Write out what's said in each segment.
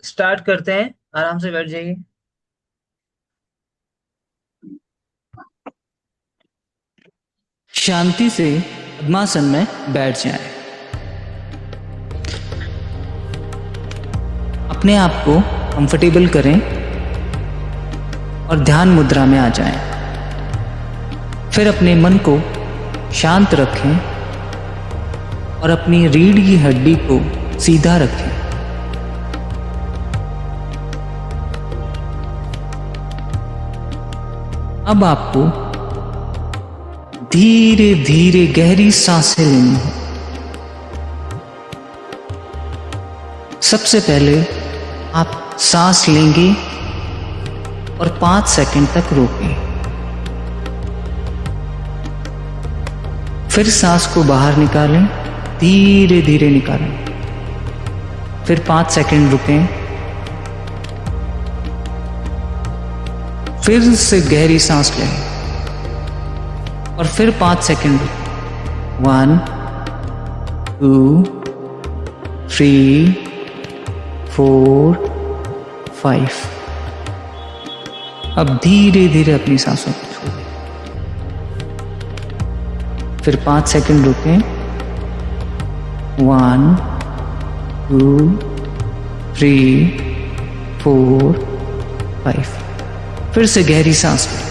Start करते हैं। आराम से बैठ जाइए। शांति से पद्मासन में बैठ जाएं। अपने आप को कंफर्टेबल करें और ध्यान मुद्रा में आ जाएं। फिर अपने मन को शांत रखें और अपनी रीढ़ की हड्डी को सीधा रखें। अब आपको धीरे धीरे गहरी सांसें लेनी है। सबसे पहले आप सांस लेंगे और 5 सेकंड तक रोकें। फिर सांस को बाहर निकालें, धीरे धीरे निकालें। फिर 5 सेकंड रुकें। फिर से गहरी सांस लें और फिर 5 सेकंड रुकें। 1 2 3 4 5। अब धीरे धीरे अपनी सांसों को छोड़ें। फिर 5 सेकंड रुकें। 1 2 3 4 5। फिर से गहरी सांस लें।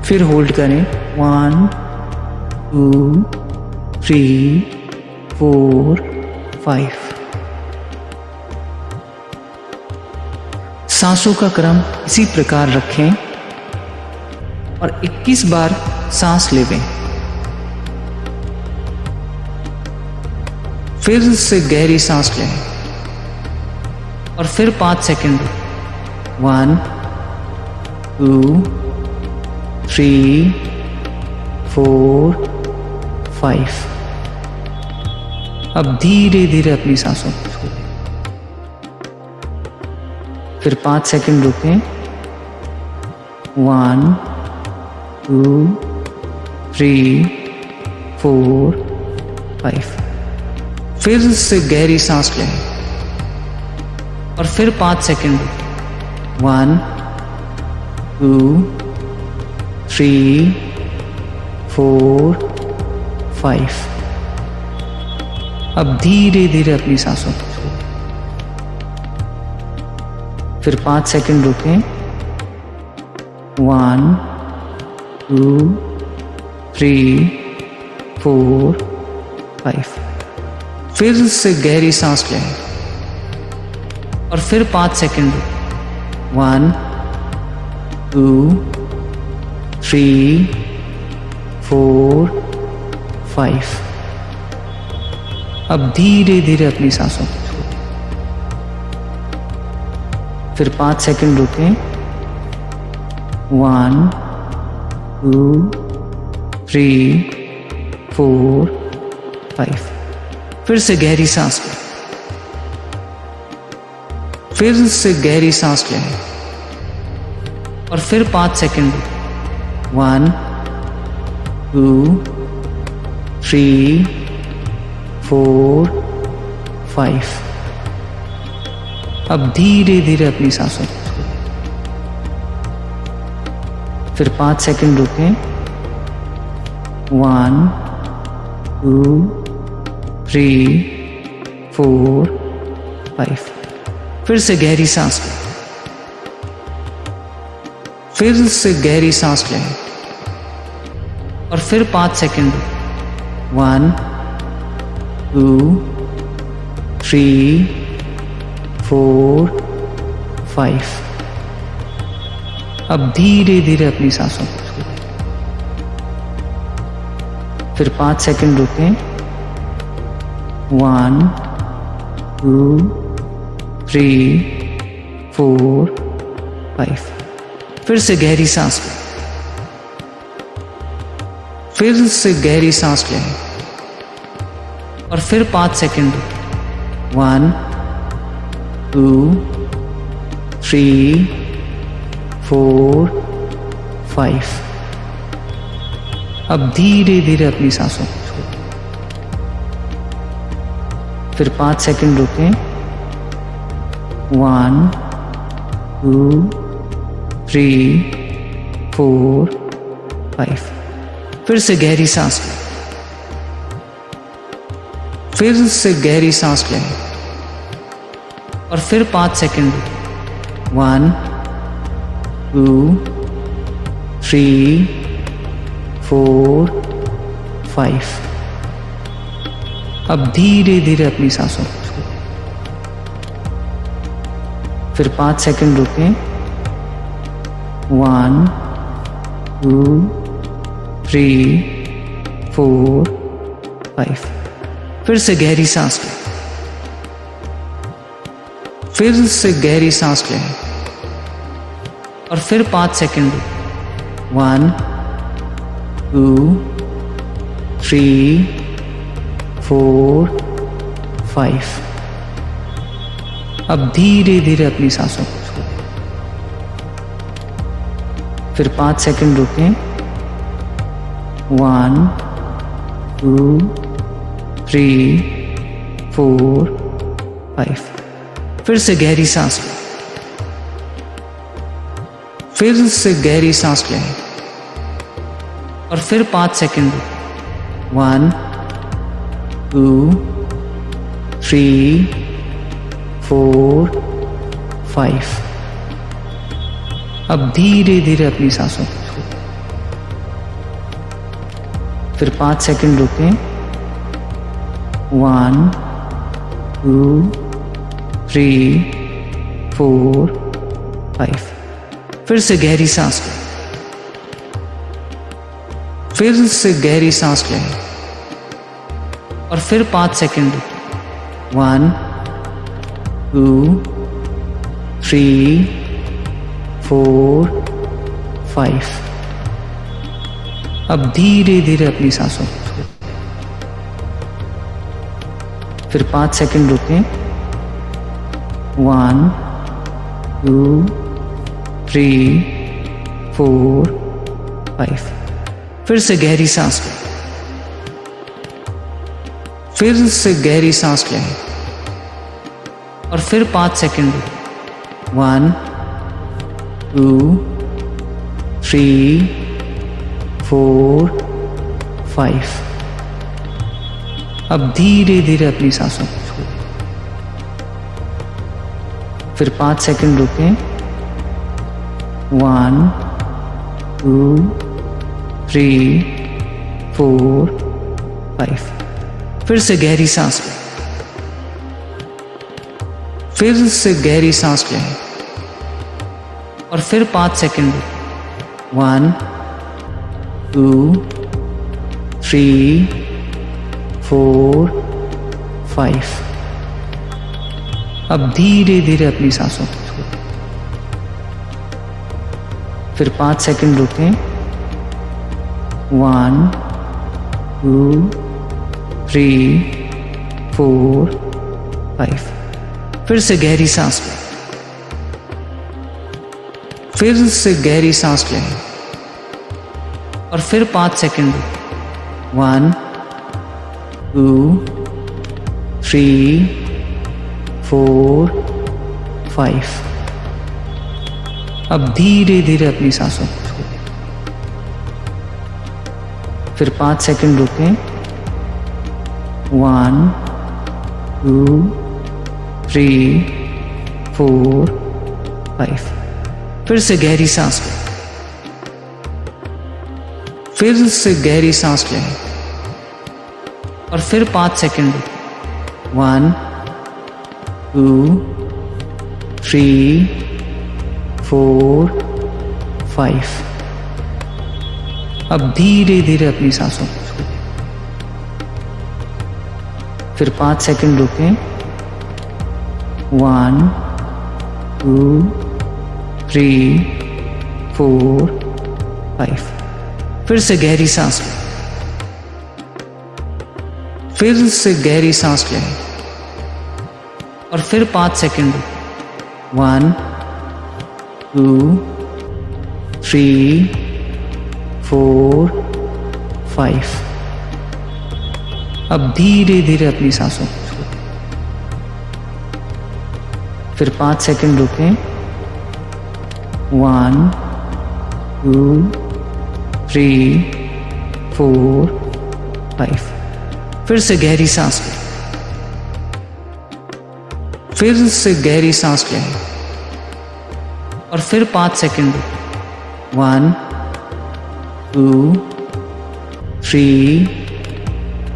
फिर होल्ड करें। 1 2 3 4 5। सांसों का क्रम इसी प्रकार रखें और 21 बार सांस लें। फिर से गहरी सांस लें और फिर 5 सेकंड। 1 2 3 4 5। अब धीरे धीरे अपनी सांसों को छोड़ें। फिर 5 सेकंड रुकें। 1 2 3 4 5। फिर से गहरी सांस लें और फिर 5 सेकंड रुकें। 1 2 3 4 5। अब धीरे धीरे अपनी सांसों को छोड़ें। फिर 5 सेकंड रुकें। 1 2 3 4 5। फिर से गहरी सांस लें और फिर 5 सेकंड रुकें। 1 2 3 4 5। अब धीरे धीरे अपनी सांसों को छोड़ें। फिर 5 सेकंड रुकें। 1 2 3 4 5। फिर से गहरी सांस लें। फिर से गहरी सांस लें और फिर 5 सेकंड रुकें। 1 2 3 4 5। अब धीरे धीरे अपनी सांसों को छोड़ें। फिर 5 सेकंड रुकें। 1 2 3 4 5। फिर से गहरी सांस लें। फिर से गहरी सांस लें और फिर 5 सेकंड रुकें। 1 2 3 4 5। अब धीरे धीरे अपनी सांसों को छोड़ें। फिर 5 सेकंड रुकें। 1 2 3 4 5। फिर से गहरी सांस लें। फिर से गहरी सांस लें और फिर 5 सेकंड रुकें। 1 2 3 4 5। अब धीरे धीरे अपनी सांसों को छोड़ें। फिर 5 सेकंड रुकें। 1 2 3 4 5। फिर से गहरी सांस लें। फिर से गहरी सांस लें और फिर 5 सेकंड रुकें। 1 2 3 4 5। अब धीरे धीरे अपनी सांसों को छोड़ें। फिर 5 सेकंड रुकें। 1 2 3 4 5। फिर से गहरी सांस लें। फिर से गहरी सांस लें और फिर 5 सेकंड रुकें। 1 2 3 4 5। अब धीरे धीरे अपनी सांसों को छोड़ें। फिर 5 सेकंड रुकें। 1 2 3 4 5। फिर से गहरी सांस लें। फिर से गहरी सांस लें और फिर 5 सेकंड रुकें। 1 2 3 4 5। अब धीरे धीरे अपनी सांसों को छोड़ें। फिर 5 सेकंड रुकें। 1 2 3 4 5। फिर से गहरी सांस लें। फिर से गहरी सांस लें और फिर 5 सेकंड रुकें। 1 2 3 4 5। अब धीरे धीरे अपनी सांसों को छोड़ें। फिर 5 सेकंड रुकें। 1 2 3 4 5। फिर से गहरी सांस लें। फिर से गहरी सांस लें और फिर 5 सेकंड रुकें। 1 2 3 4 5। अब धीरे धीरे अपनी सांसों को छोड़ें। फिर 5 सेकंड रुकें। 1 2 3 4 5। फिर से गहरी सांस लें। फिर से गहरी सांस लें और फिर 5 सेकंड रुकें। 1 2 3 4 5। अब धीरे धीरे अपनी सांसों को छोड़ें। फिर 5 सेकंड रुकें। 1 2 3 4 5। फिर से गहरी सांस लें। फिर से गहरी सांस लें और फिर 5 सेकंड रुकें। 1 2 3 4 5। अब धीरे धीरे अपनी सांसों को छोड़ें। फिर 5 सेकंड रुकें। 1 2 3 4 5। फिर से गहरी सांस लें। फिर से गहरी सांस लें और फिर 5 सेकंड रुकें। 1 2 3 4 5। अब धीरे धीरे अपनी सांसों को छोड़ें। फिर 5 सेकंड रुकें। 1 2 3 4 5। फिर से गहरी सांस लें। फिर से गहरी सांस लें और फिर 5 सेकंड रुकें। 1 2 3 4 5। अब धीरे धीरे अपनी सांसों को छोड़ें। फिर 5 सेकंड रुकें। 1 2 3 4 5। फिर से गहरी सांस लें। फिर से गहरी सांस लें और फिर 5 सेकंड रुकें। 1 2 3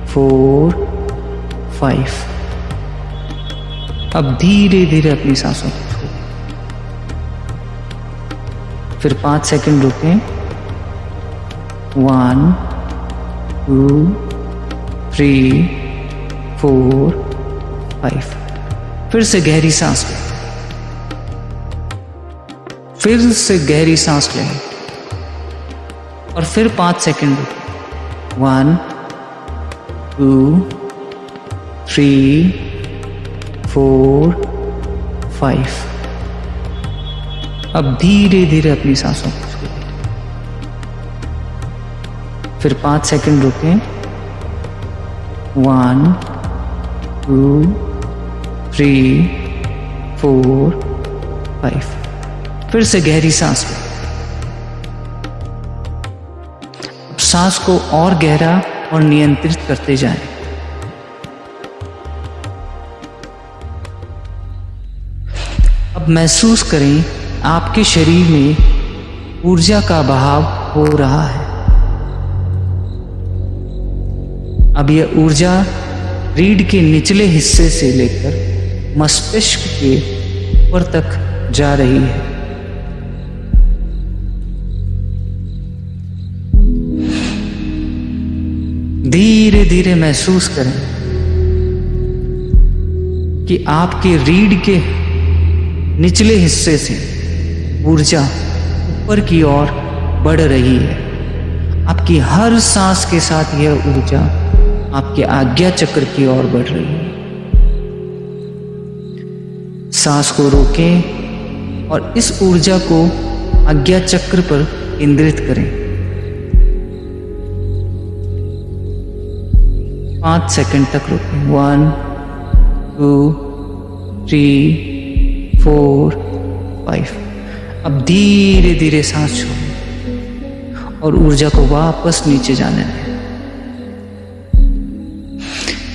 4 5। अब धीरे धीरे अपनी सांसों को छोड़ें। फिर 5 सेकंड रुकें। 1 2 3 4 5। फिर से गहरी सांस लें। फिर से गहरी सांस लें और फिर 5 सेकंड रुकें। 1 2 3 4 5। अब धीरे धीरे अपनी सांसों को छोड़ें। फिर 5 सेकंड रुकें। 1 2 3 4 5। फिर से गहरी सांस लें। अब सांस को और गहरा और नियंत्रित करते जाएं। अब महसूस करें आपके शरीर में ऊर्जा का बहाव हो रहा है। अब यह ऊर्जा रीढ़ के निचले हिस्से से लेकर मस्तिष्क के ऊपर तक जा रही है। धीरे धीरे महसूस करें कि आपके रीढ़ के निचले हिस्से से ऊर्जा ऊपर की ओर बढ़ रही है। आपकी हर सांस के साथ यह ऊर्जा आपके आज्ञा चक्र की ओर बढ़ रही है। सांस को रोकें और इस ऊर्जा को आज्ञा चक्र पर केंद्रित करें। 5 सेकंड तक रुकें। 1 2 3 4 5। अब धीरे धीरे सांस छोड़ें और ऊर्जा को वापस नीचे जाने दें।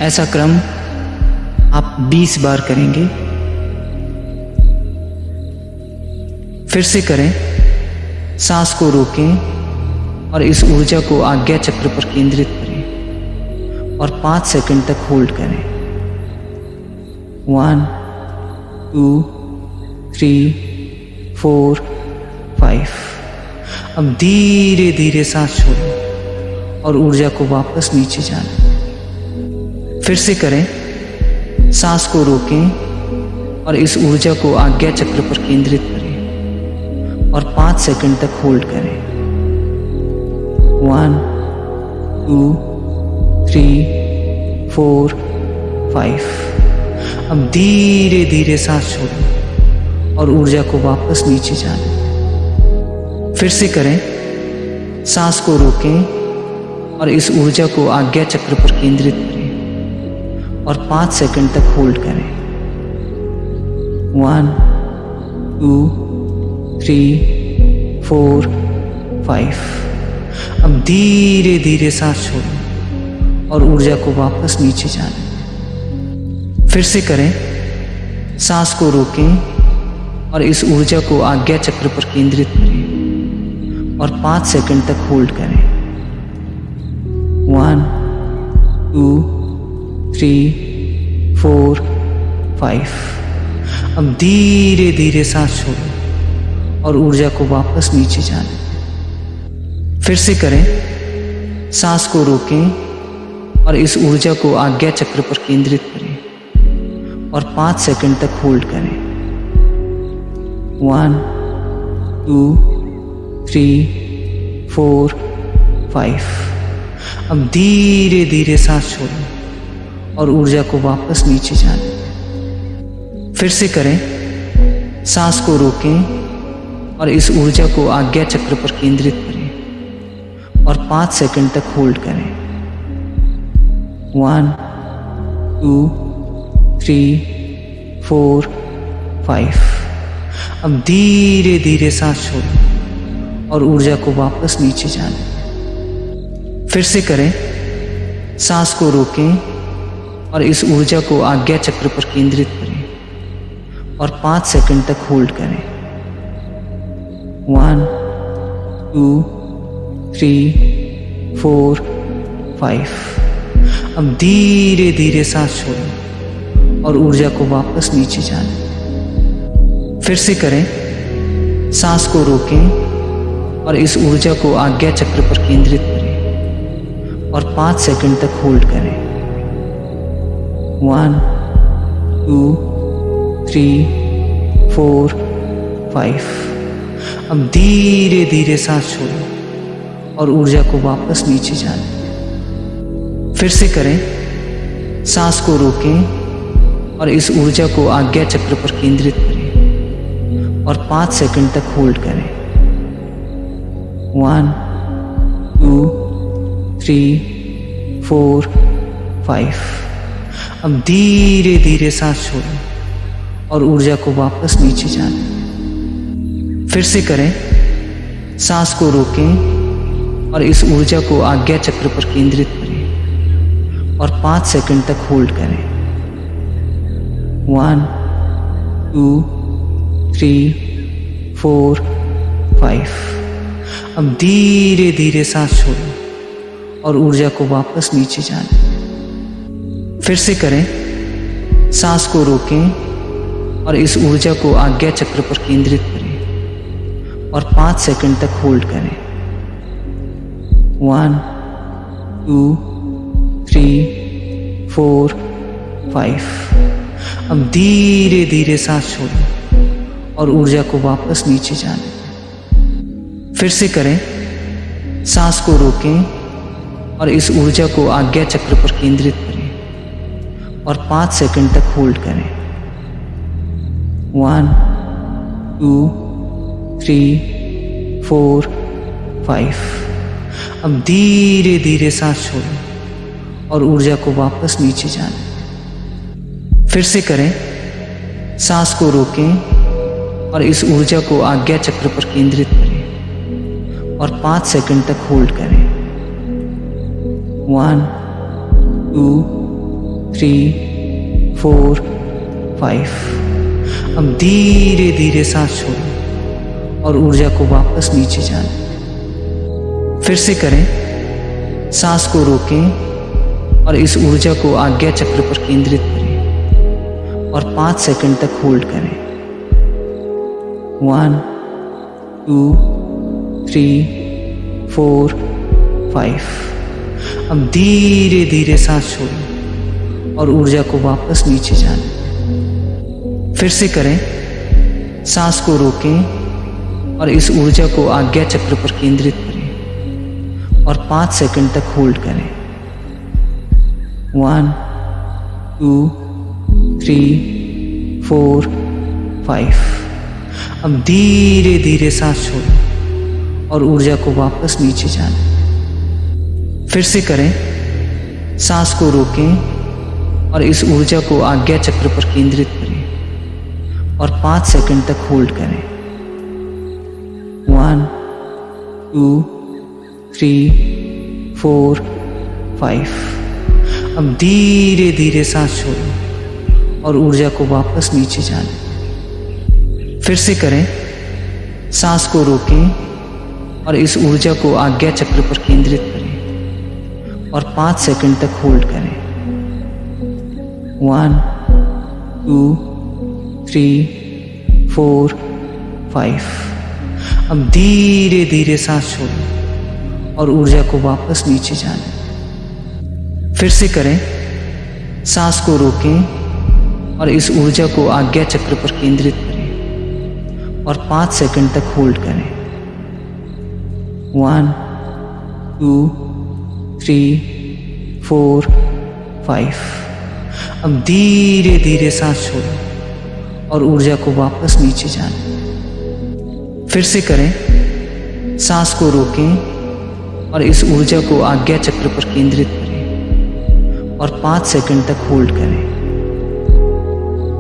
ऐसा क्रम आप 20 बार करेंगे। फिर से करें। सांस को रोकें और इस ऊर्जा को आज्ञा चक्र पर केंद्रित करें और 5 सेकंड तक होल्ड करें। 1 2 3 4 5। अब धीरे धीरे सांस छोड़ें और ऊर्जा को वापस नीचे जाने दें। फिर से करें। सांस को रोकें और इस ऊर्जा को आज्ञा चक्र पर केंद्रित करें और 5 सेकंड तक होल्ड करें। 1 2 3 4 5। अब धीरे धीरे सांस छोड़ें और ऊर्जा को वापस नीचे जाने दें। फिर से करें। सांस को रोकें और इस ऊर्जा को आज्ञा चक्र पर केंद्रित करें और 5 सेकंड तक होल्ड करें। 1 2 3 4 5। अब धीरे धीरे सांस छोड़ें और ऊर्जा को वापस नीचे जाने दें। फिर से करें। सांस को रोकें और इस ऊर्जा को आज्ञा चक्र पर केंद्रित करें और 5 सेकंड तक होल्ड करें। 1 2 3 4 5। अब धीरे धीरे सांस छोड़ें और ऊर्जा को वापस नीचे जाने दें। फिर से करें। सांस को रोकें और इस ऊर्जा को आज्ञा चक्र पर केंद्रित करें और 5 सेकंड तक होल्ड करें। 1 2 3 4 5। अब धीरे धीरे सांस छोड़ें और ऊर्जा को वापस नीचे जाने दें। फिर से करें। सांस को रोकें और इस ऊर्जा को आज्ञा चक्र पर केंद्रित करें और 5 सेकंड तक होल्ड करें। 1 2 3 4 5। अब धीरे धीरे सांस छोड़ो और ऊर्जा को वापस नीचे जाने दें। फिर से करें। सांस को रोकें और इस ऊर्जा को आज्ञा चक्र पर केंद्रित करें और 5 सेकंड तक होल्ड करें। 1 2 3 4 5। अब धीरे धीरे सांस छोड़ो और ऊर्जा को वापस नीचे जाने दें। फिर से करें। सांस को रोकें और इस ऊर्जा को आज्ञा चक्र पर केंद्रित करें और 5 सेकंड तक होल्ड करें। 1 2 3 4 5। अब धीरे धीरे सांस छोड़ो और ऊर्जा को वापस नीचे जाने दें। फिर से करें। सांस को रोकें और इस ऊर्जा को आज्ञा चक्र पर केंद्रित करें और 5 सेकंड तक होल्ड करें। 1 2 3 4 5। अब धीरे धीरे सांस छोड़ो और ऊर्जा को वापस नीचे जाने दें। फिर से करें। सांस को रोकें और इस ऊर्जा को आज्ञा चक्र पर केंद्रित करें और 5 सेकंड तक होल्ड करें। 1 2 3 4 5। अब धीरे धीरे सांस छोड़ो और ऊर्जा को वापस नीचे जाने दें। फिर से करें। सांस को रोकें और इस ऊर्जा को आज्ञा चक्र पर केंद्रित करें और 5 सेकंड तक होल्ड करें। 1 2 3 4 5। अब धीरे धीरे सांस छोड़ो और ऊर्जा को वापस नीचे जाने दें। फिर से करें। सांस को रोकें और इस ऊर्जा को आज्ञा चक्र पर केंद्रित करें और 5 सेकंड तक होल्ड करें। 1 2 3 4 5। अब धीरे धीरे सांस छोड़ो और ऊर्जा को वापस नीचे जाने दें। फिर से करें। सांस को रोकें और इस ऊर्जा को आज्ञा चक्र पर केंद्रित करें और 5 सेकंड तक होल्ड करें। 1 2 3 4 5। अब धीरे धीरे सांस छोड़ो और ऊर्जा को वापस नीचे जाने दें। फिर से करें। सांस को रोकें और इस ऊर्जा को आज्ञा चक्र पर केंद्रित करें और 5 सेकंड तक होल्ड करें। 1 2 3 4 5। अब धीरे धीरे सांस छोड़ो और ऊर्जा को वापस नीचे जाने दें। फिर से करें। सांस को रोकें और इस ऊर्जा को आज्ञा चक्र पर केंद्रित करें और 5 सेकंड तक होल्ड करें। 1 2 3 4 5। अब धीरे धीरे सांस छोड़ो और ऊर्जा को वापस नीचे जाने दें। फिर से करें। सांस को रोकें और इस ऊर्जा को आज्ञा चक्र पर केंद्रित करें और 5 सेकंड तक होल्ड करें। 1 2 3 4 5। अब धीरे धीरे सांस छोड़ो और ऊर्जा को वापस नीचे जाने दें। फिर से करें। सांस को रोकें और इस ऊर्जा को आज्ञा चक्र पर केंद्रित करें और 5 सेकंड तक होल्ड करें। 1 2 3 4 5। अब धीरे धीरे सांस छोड़ो और ऊर्जा को वापस नीचे जाने दें। फिर से करें। सांस को रोकें और इस ऊर्जा को आज्ञा चक्र पर केंद्रित करें और 5 सेकंड तक होल्ड करें। 1 2 3 4 5। अब धीरे धीरे सांस छोड़ो और ऊर्जा को वापस नीचे जाने दें। फिर से करें। सांस को रोकें और इस ऊर्जा को आज्ञा चक्र पर केंद्रित करें और 5 सेकंड तक होल्ड करें।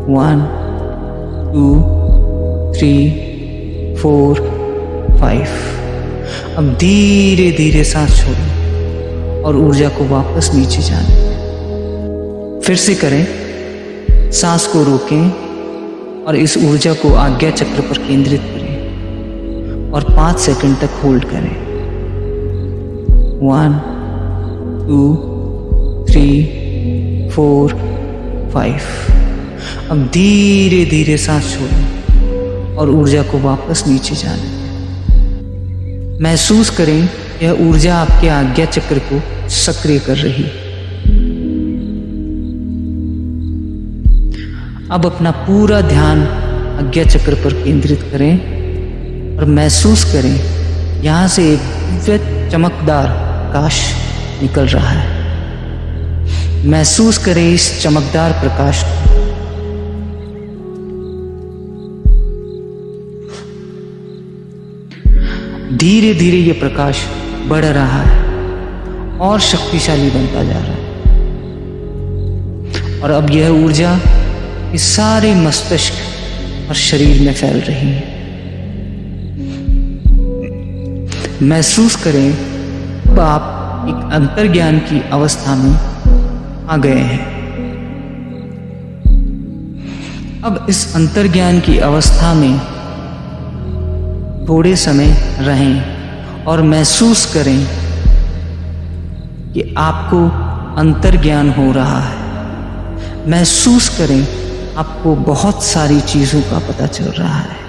1 2, 3, 4, 5। अब धीरे धीरे सांस छोड़ें और ऊर्जा को वापस नीचे जाने दें। फिर से करें, सांस को रोकें और इस ऊर्जा को आज्ञा चक्र पर केंद्रित करें और 5 सेकंड तक होल्ड करें। 1, 2, 3, 4, 5। अब धीरे धीरे सांस छोड़ें और ऊर्जा को वापस नीचे जाने दें। महसूस करें यह ऊर्जा आपके आज्ञा चक्र को सक्रिय कर रही है। अब अपना पूरा ध्यान आज्ञा चक्र पर केंद्रित करें और महसूस करें यहां से एक दिव्य चमकदार प्रकाश निकल रहा है। महसूस करें इस चमकदार प्रकाश को। धीरे धीरे यह प्रकाश बढ़ रहा है और शक्तिशाली बनता जा रहा है और अब यह ऊर्जा इस सारे मस्तिष्क और शरीर में फैल रही है। महसूस करें अब आप एक अंतर्ज्ञान की अवस्था में आ गए हैं। अब इस अंतर्ज्ञान की अवस्था में थोड़े समय रहें और महसूस करें कि आपको अंतर्ज्ञान हो रहा है। महसूस करें आपको बहुत सारी चीजों का पता चल रहा है।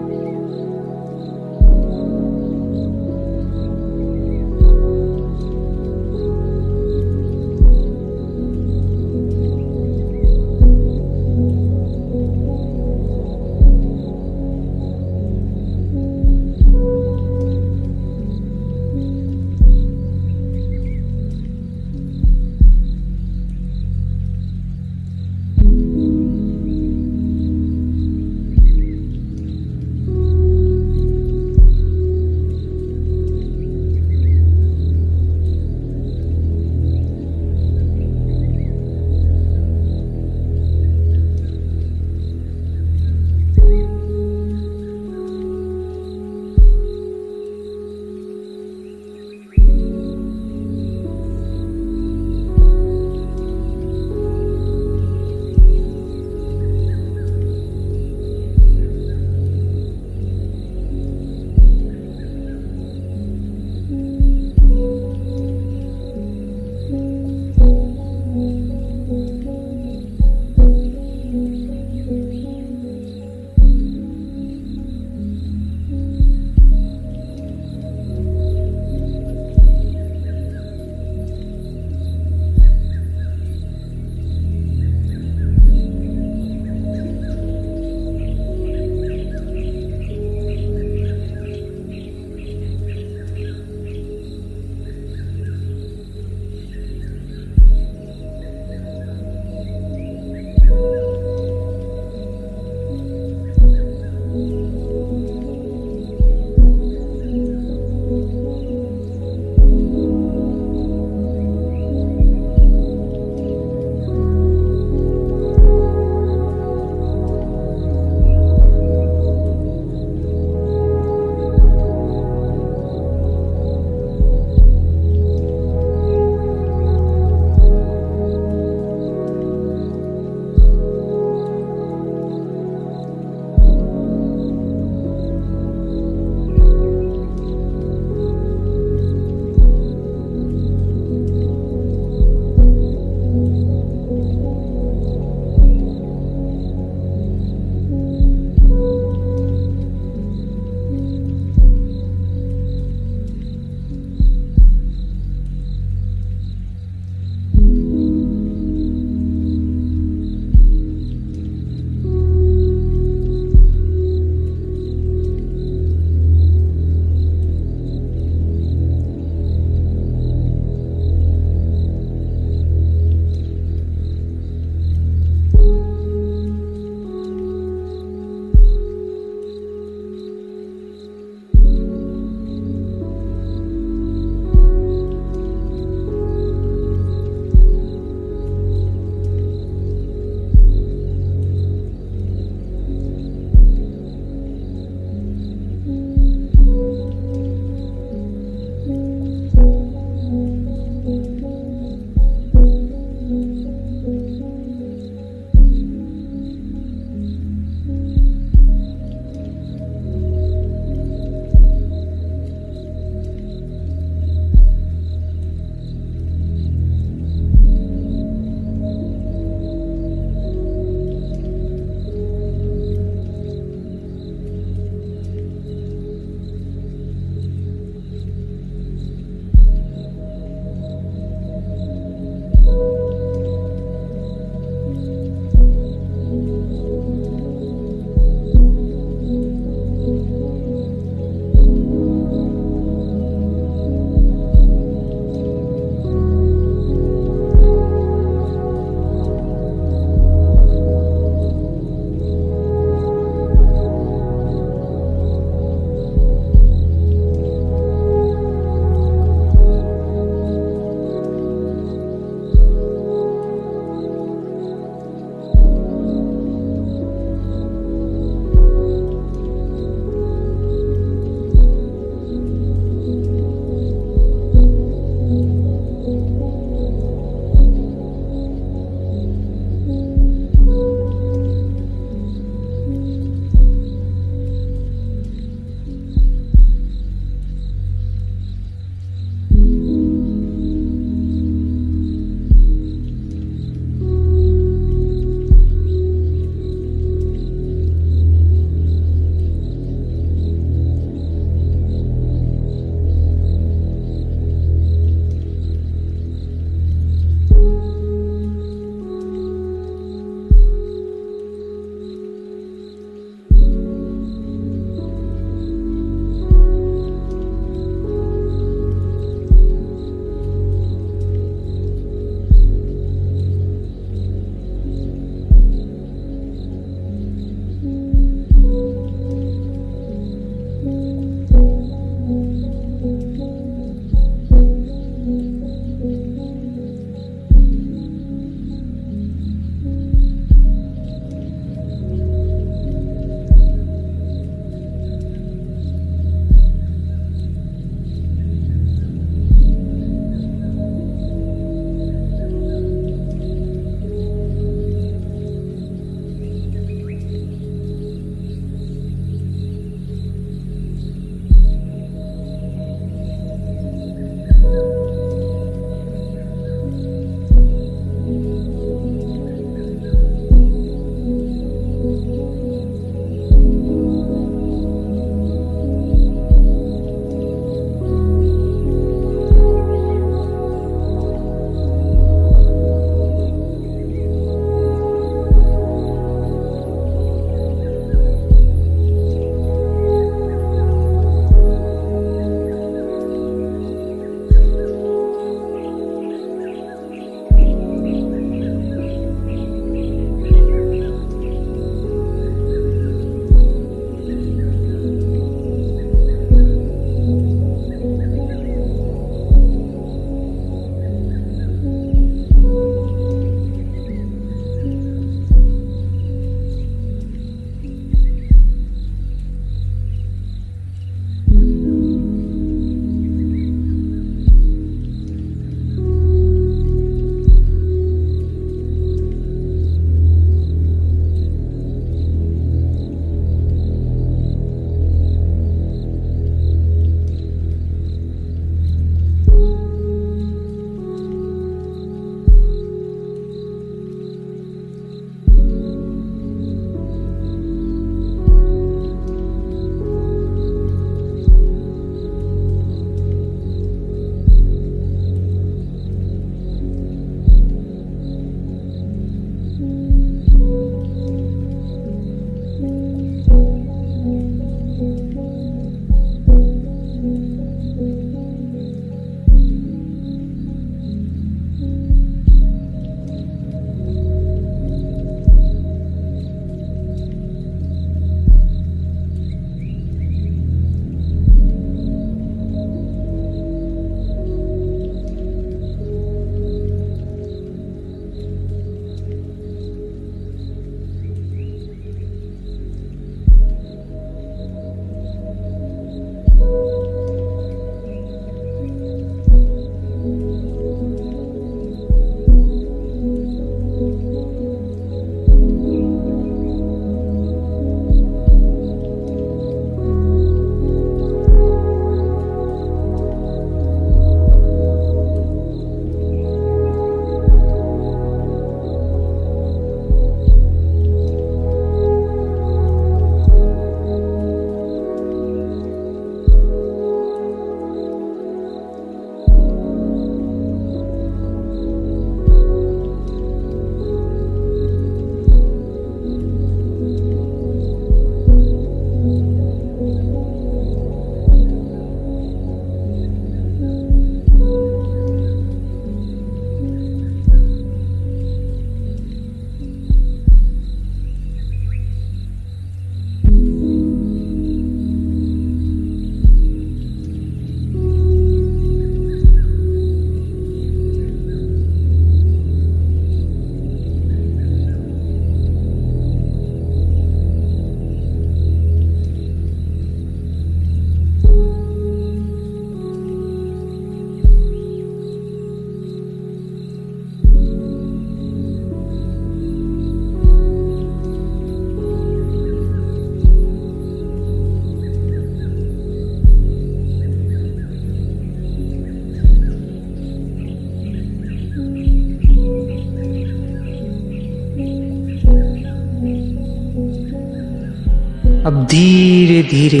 अब धीरे धीरे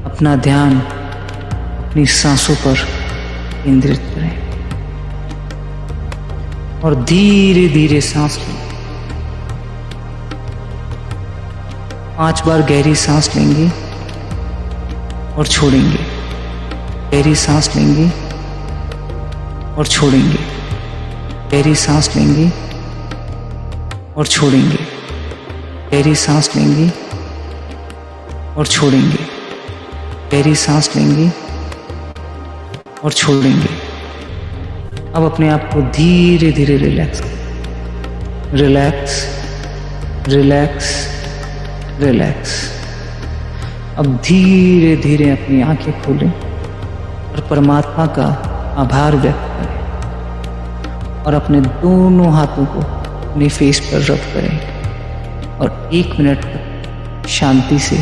अपना ध्यान अपनी सांसों पर केंद्रित करें और धीरे धीरे सांस लें। 5 बार गहरी सांस लेंगे और छोड़ेंगे। गहरी सांस लेंगे और छोड़ेंगे। गहरी सांस लेंगे और छोड़ेंगे। गहरी सांस लेंगे और छोड़ेंगे। गहरी सांस लेंगे और छोड़ेंगे। अब अपने आप को धीरे धीरे रिलैक्स करें। Relax, relax, relax. अब धीरे धीरे अपनी आंखें खोलें और परमात्मा का आभार व्यक्त करें और अपने दोनों हाथों को अपने फेस पर रब करें और 1 मिनट तक शांति से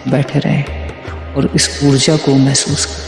बैठे रहें और इस ऊर्जा को महसूस करें।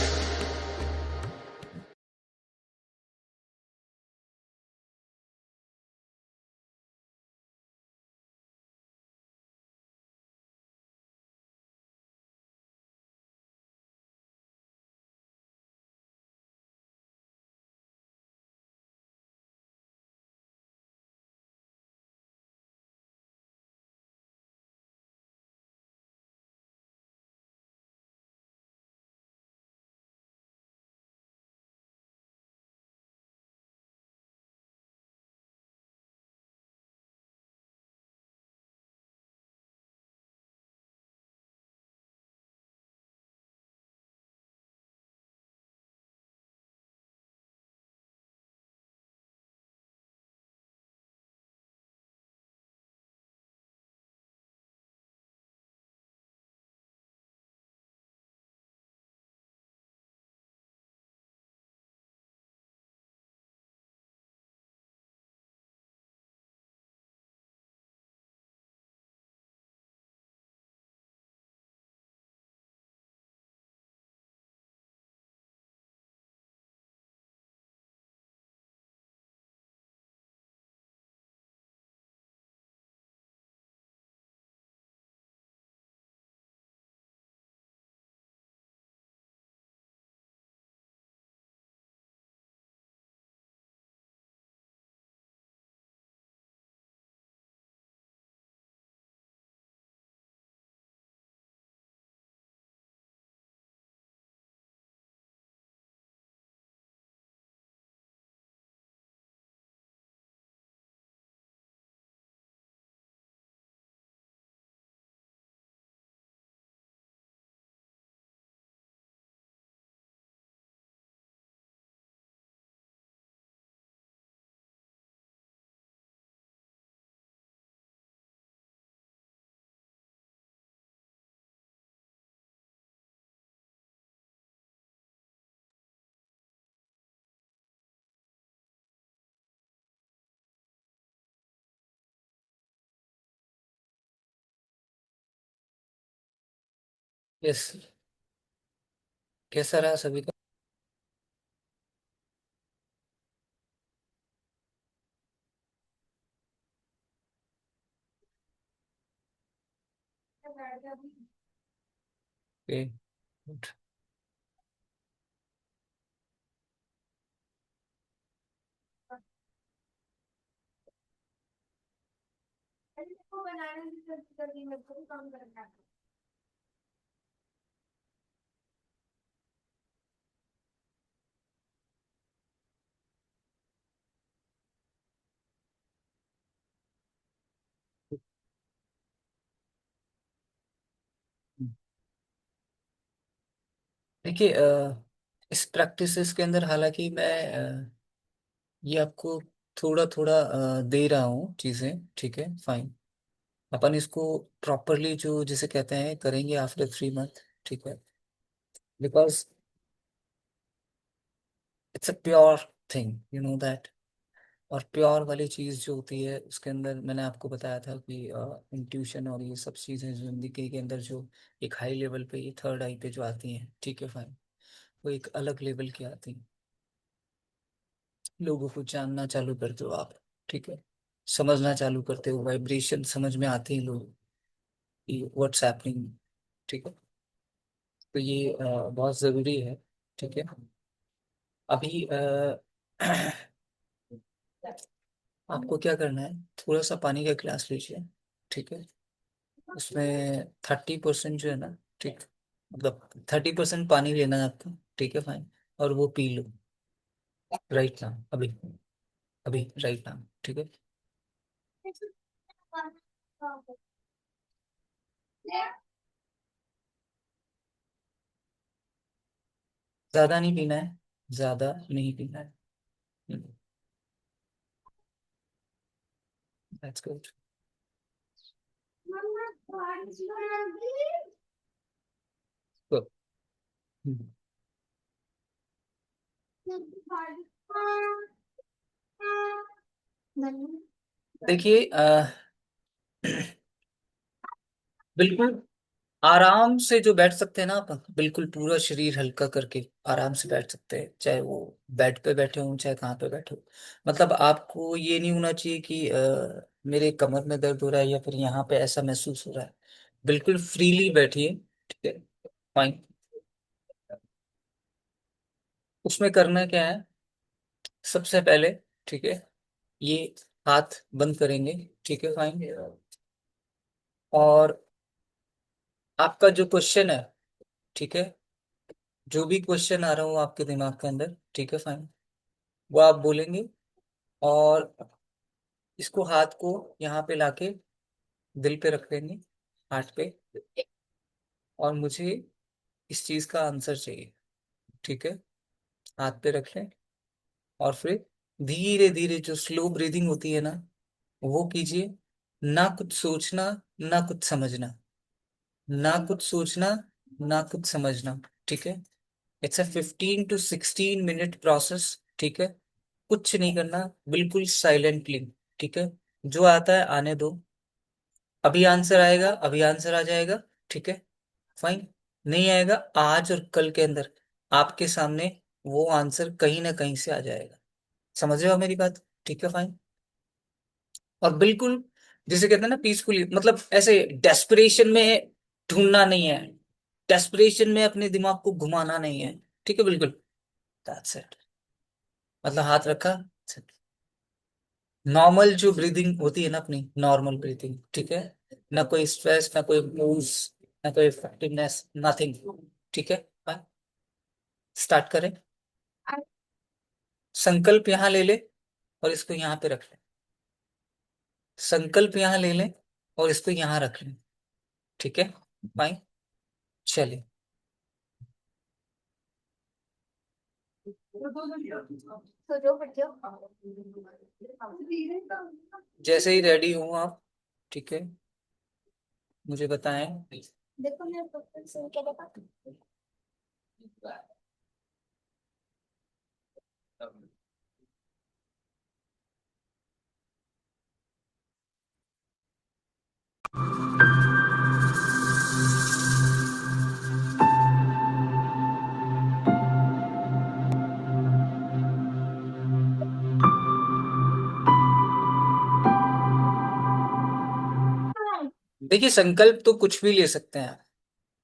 यस। कैसा रहा सभी का? Okay, good. देखिए, इस प्रैक्टिसेस के अंदर हालांकि मैं ये आपको थोड़ा थोड़ा दे रहा हूँ चीजें, ठीक है, फाइन। अपन इसको प्रॉपरली जो जिसे कहते हैं करेंगे आफ्टर 3 मंथ, ठीक है, because it's a pure thing, you know that. और प्योर वाली चीज जो होती है उसके अंदर मैंने आपको बताया था कि इंट्यूशन और ये सब चीजें जिंदगी के अंदर जो एक हाई लेवल पे, ये थर्ड आई पे जो आती हैं, ठीक है, फाइन, वो एक अलग लेवल की आती हैं। लोगों को जानना चालू करते हो आप, ठीक है, समझना चालू करते हो, वाइब्रेशन समझ में आते हैं लोग। What's happening. ठीक है। तो ये बहुत ज़रूरी है। ठीक है। अभी आपको क्या करना है, थोड़ा सा पानी का गिलास लीजिए। ठीक है। उसमें 30% जो है ना, ठीक, मतलब 30% पानी लेना है आपको। ठीक है, फाइन। और वो पी लो राइट नाउ, अभी, अभी राइट नाउ। ठीक है। ज्यादा नहीं पीना है, ज्यादा नहीं पीना है। That's good. गुड। देखिए बिल्कुल आराम से जो बैठ सकते हैं ना आप, बिल्कुल पूरा शरीर हल्का करके आराम से बैठ सकते हैं, चाहे वो बेड पे बैठे हो चाहे कहाँ पे बैठे हो। मतलब आपको ये नहीं होना चाहिए कि मेरे कमर में दर्द हो रहा है या फिर यहाँ पे ऐसा महसूस हो रहा है। बिल्कुल फ्रीली बैठिए। ठीक है, फाइन। उसमें करना क्या है, सबसे पहले, ठीक है, ये हाथ बंद करेंगे। ठीक है, फाइन। और आपका जो क्वेश्चन है, ठीक है, जो भी क्वेश्चन आ रहा हो आपके दिमाग के अंदर, ठीक है, फाइन, वो आप बोलेंगे। और इसको, हाथ को यहाँ पे लाके दिल पे रख लेंगे, हार्ट पे। और मुझे इस चीज का आंसर चाहिए। ठीक है। हाथ पे रख लें। और फिर धीरे धीरे जो स्लो ब्रीदिंग होती है ना, वो कीजिए। ना कुछ सोचना, ना कुछ समझना, ना कुछ सोचना, ना कुछ समझना। ठीक है। It's a 15 to 16 minute process. ठीक है। कुछ नहीं करना, बिल्कुल साइलेंटली। ठीक है। जो आता है आने दो। अभी आंसर आएगा, अभी आंसर आ जाएगा। ठीक है, फाइन। नहीं आएगा, आज और कल के अंदर आपके सामने वो आंसर कहीं ना कहीं से आ जाएगा। समझ रहे हो मेरी बात? ठीक है, फाइन। और बिल्कुल, जिसे कहते हैं ना पीसफुली, मतलब ऐसे डेस्परेशन में ढूंढना नहीं है, डेस्परेशन में अपने दिमाग को घुमाना नहीं है। ठीक है, बिल्कुल। That's it. मतलब हाथ रखा, नॉर्मल जो ब्रीदिंग होती है ना अपनी, नॉर्मल ब्रीदिंग। ठीक है। ना कोई स्ट्रेस, ना कोई मूव्स, ना कोई इफेक्टिवनेस, नथिंग। ठीक है, स्टार्ट करें। संकल्प यहाँ ले ले और इसको यहाँ पे रख ले। संकल्प यहाँ ले लें और इसको यहाँ रख लें। ठीक है, फाइन। चलिए। जैसे ही रेडी हूँ आप, ठीक है, मुझे बताएं। देखिए, संकल्प तो कुछ भी ले सकते हैं आप।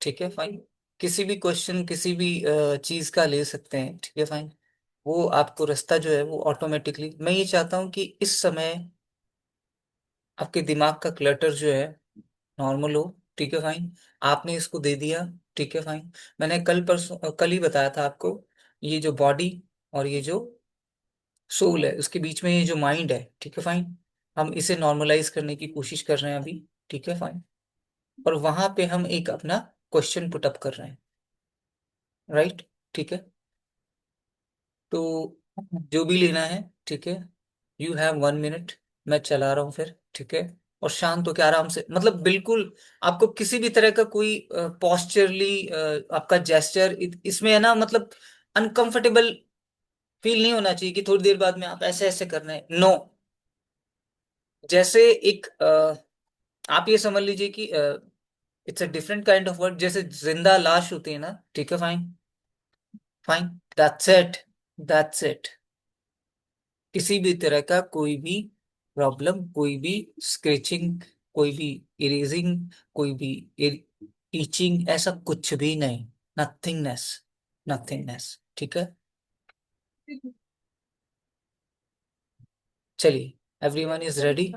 ठीक है, फाइन। किसी भी क्वेश्चन, किसी भी चीज का ले सकते हैं। ठीक है, फाइन। वो आपको रास्ता जो है वो ऑटोमेटिकली, मैं ये चाहता हूँ कि इस समय आपके दिमाग का क्लटर जो है नॉर्मल हो। ठीक है, फाइन। आपने इसको दे दिया। ठीक है, फाइन। मैंने कल परसों कल ही बताया था आपको, ये जो बॉडी और ये जो सोल है, उसके बीच में ये जो माइंड है, ठीक है, फाइन, हम इसे नॉर्मलाइज करने की कोशिश कर रहे हैं अभी। ठीक है, फाइन। और वहां पे हम एक अपना क्वेश्चन पुट अप कर रहे हैं, राइट। ठीक है। तो जो भी लेना है, ठीक है, यू हैव 1 मिनट। मैं चला रहा हूँ फिर। ठीक है। और शांत होकर आराम से, मतलब बिल्कुल आपको किसी भी तरह का कोई पॉस्चरली आपका जेस्चर इसमें है ना, मतलब अनकंफर्टेबल फील नहीं होना चाहिए कि थोड़ी देर बाद में आप ऐसे ऐसे कर रहे हैं। नो। जैसे एक आप ये समझ लीजिए कि it's a different kind of word, जैसे जिंदा लाश होती है ना। ठीक है, fine, fine. That's it, that's it. किसी भी तरह का कोई भी प्रॉब्लम, कोई भी स्क्रेचिंग, कोई भी इरेजिंग, कोई भी टीचिंग, ऐसा कुछ भी नहीं। नथिंगनेस, नथिंगनेस, ठीक है। चलिए, एवरीवन इज रेडी।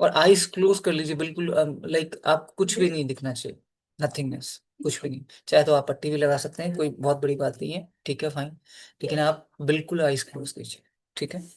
और आईज क्लोज कर लीजिए बिल्कुल, लाइक आप कुछ भी नहीं दिखना चाहिए। नथिंगनेस, कुछ भी नहीं। चाहे तो आप पट्टी भी लगा सकते हैं, कोई बहुत बड़ी बात नहीं है, ठीक है, फाइन। लेकिन आप बिल्कुल आईज क्लोज कीजिए, ठीक है।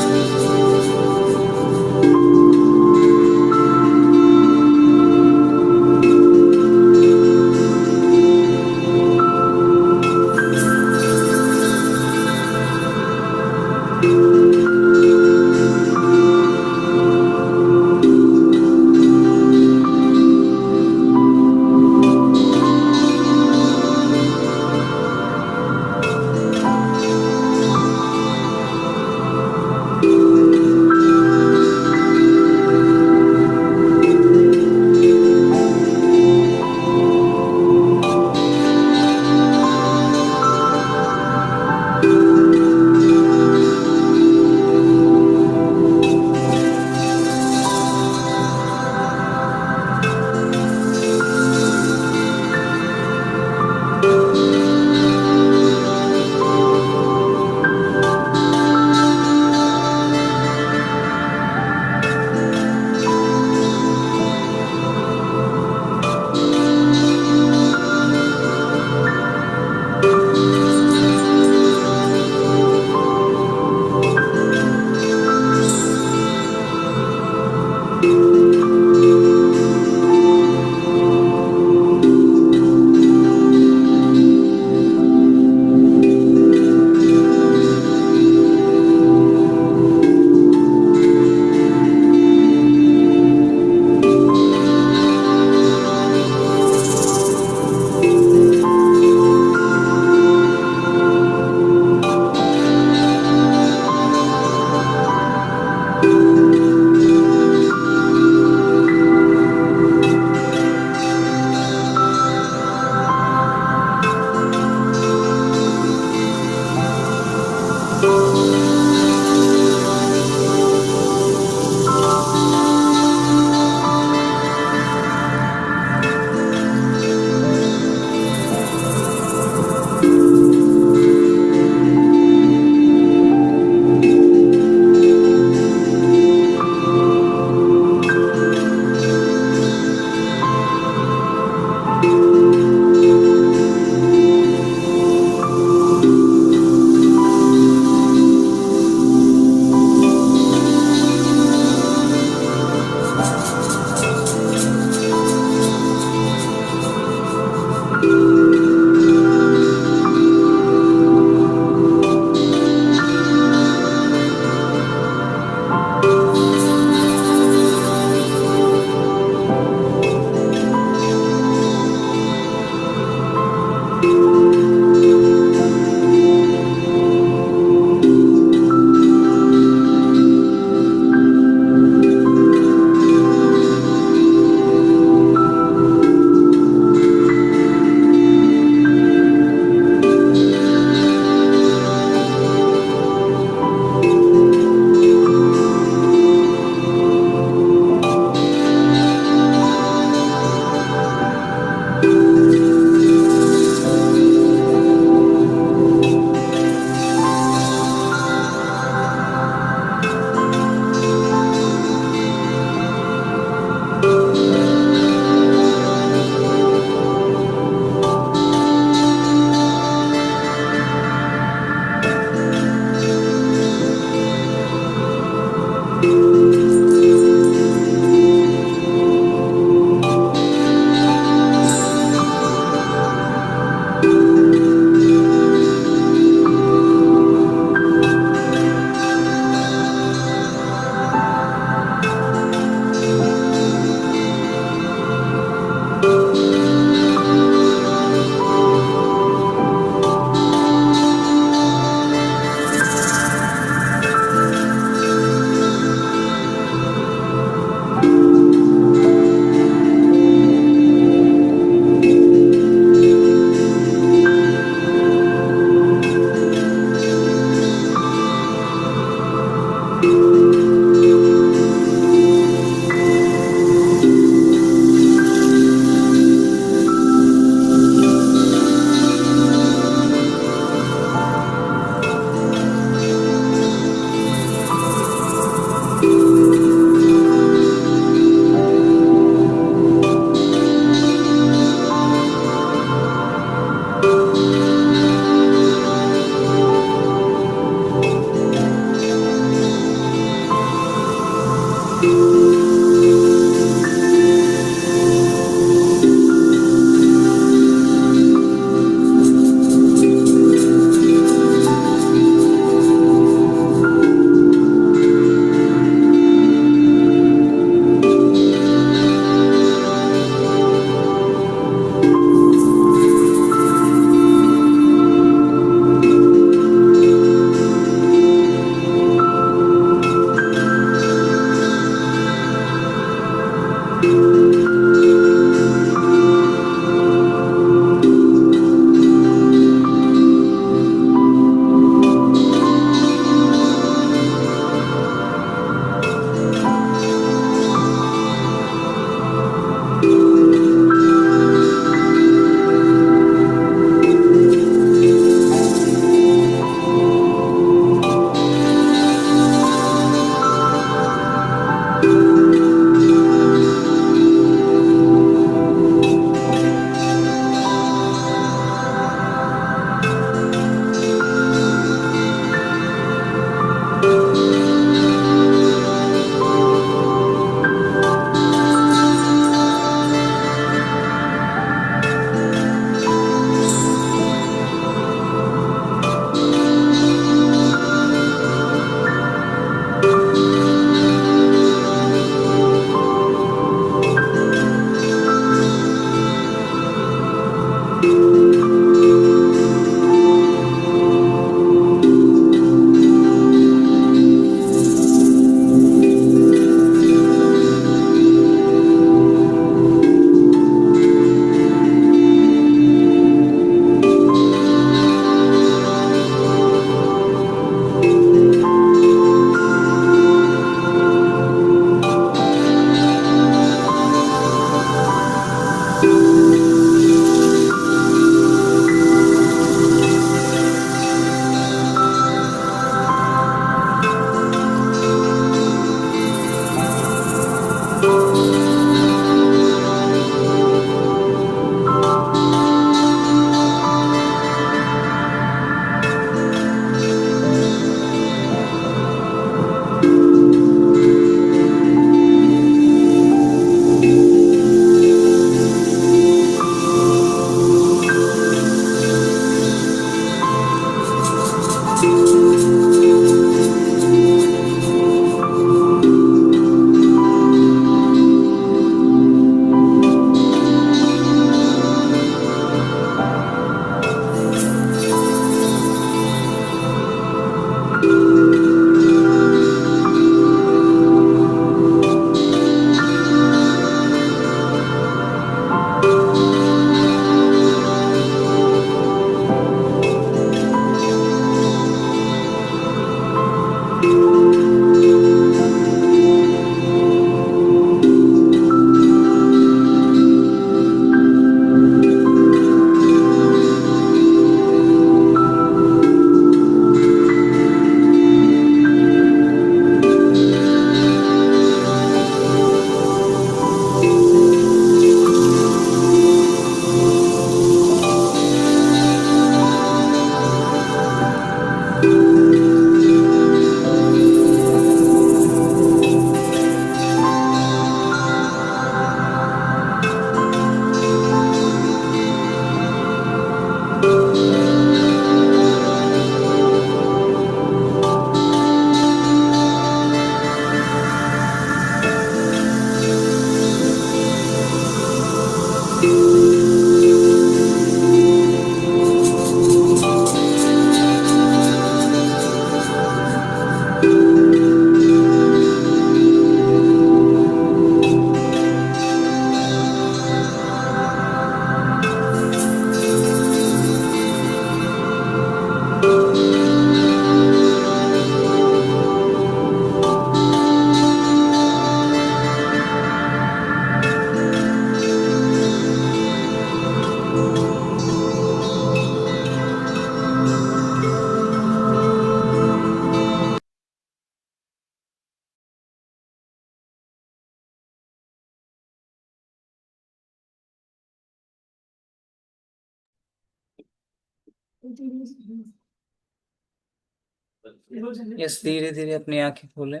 यस, धीरे धीरे अपनी आंखें खोलें।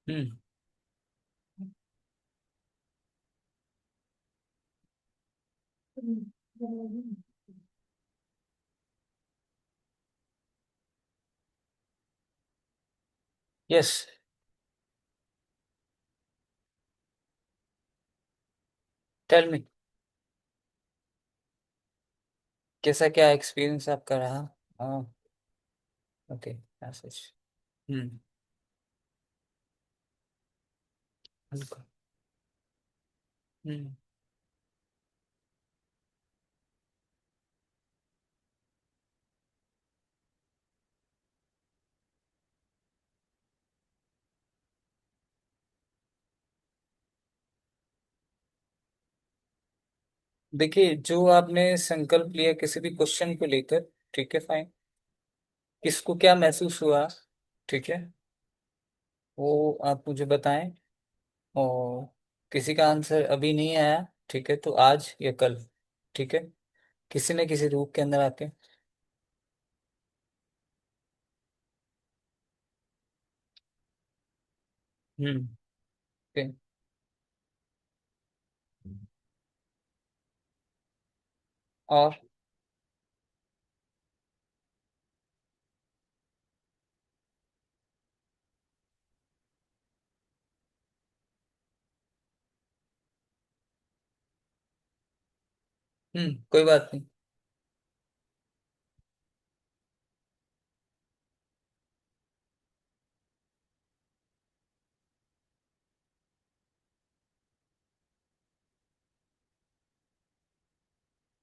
हम्म। यस। टेल मी, कैसा क्या एक्सपीरियंस आपका रहा? हाँ। ओके। मैसेज। हम्म। हल्का। हम्म। देखिए, जो आपने संकल्प लिया किसी भी क्वेश्चन को लेकर, ठीक है, फाइन, किसको क्या महसूस हुआ, ठीक है, वो आप मुझे बताएं। और किसी का आंसर अभी नहीं आया, ठीक है, तो आज या कल, ठीक है, किसी न किसी रूप के अंदर आके। हम्म। ओके। और कोई बात नहीं।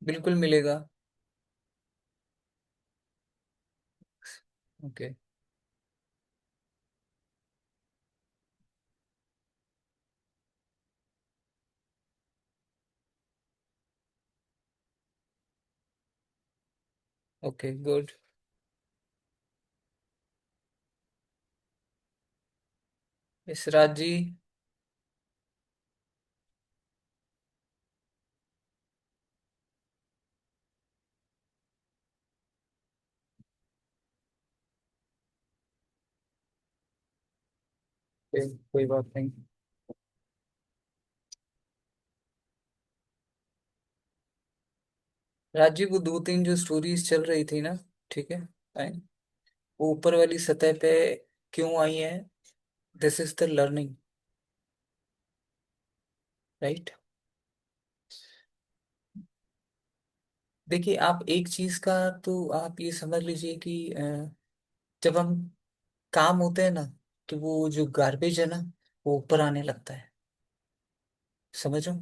बिल्कुल मिलेगा। ओके। Okay, good. इस राज जी। कोई बात नहीं। राजीव, वो दो तीन जो स्टोरीज चल रही थी ना, ठीक है, fine, वो ऊपर वाली सतह पे क्यों आई है? This is the learning, right. देखिए, आप एक चीज का तो आप ये समझ लीजिए कि जब हम काम होते हैं ना, तो वो जो गार्बेज है ना, वो ऊपर आने लगता है, समझो।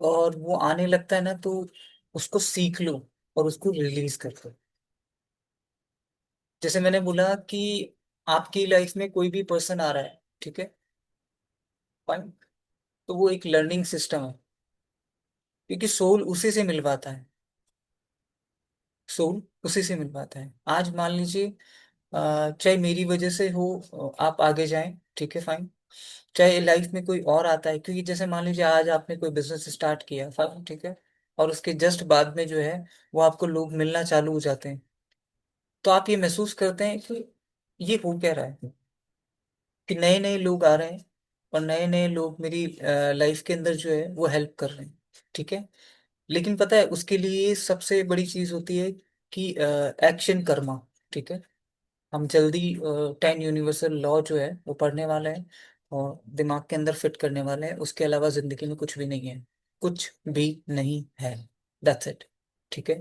और वो आने लगता है ना, तो उसको सीख लो और उसको रिलीज कर दो। जैसे मैंने बोला कि आपकी लाइफ में कोई भी पर्सन आ रहा है, ठीक है, फाइन, तो वो एक लर्निंग सिस्टम है, क्योंकि सोल उसी से मिल पाता है। सोल उसी से मिल पाता है। आज मान लीजिए, चाहे मेरी वजह से हो, आप आगे जाएं, ठीक है, फाइन, चाहे लाइफ में कोई और आता है, क्योंकि जैसे मान लीजिए आज आपने कोई बिजनेस स्टार्ट किया, फाइन, ठीक है, और उसके जस्ट बाद में जो है वो आपको लोग मिलना चालू हो जाते हैं, तो आप ये महसूस करते हैं कि ये हो क्या रहा है, कि नए नए लोग आ रहे हैं और नए नए लोग मेरी लाइफ के अंदर जो है वो हेल्प कर रहे हैं, ठीक है। लेकिन पता है, उसके लिए सबसे बड़ी चीज होती है कि एक्शन कर्मा, ठीक है। हम जल्दी 10 यूनिवर्सल लॉ जो है वो पढ़ने वाले हैं और दिमाग के अंदर फिट करने वाले हैं। उसके अलावा जिंदगी में कुछ भी नहीं है, कुछ भी नहीं है, दैट्स इट, ठीक है।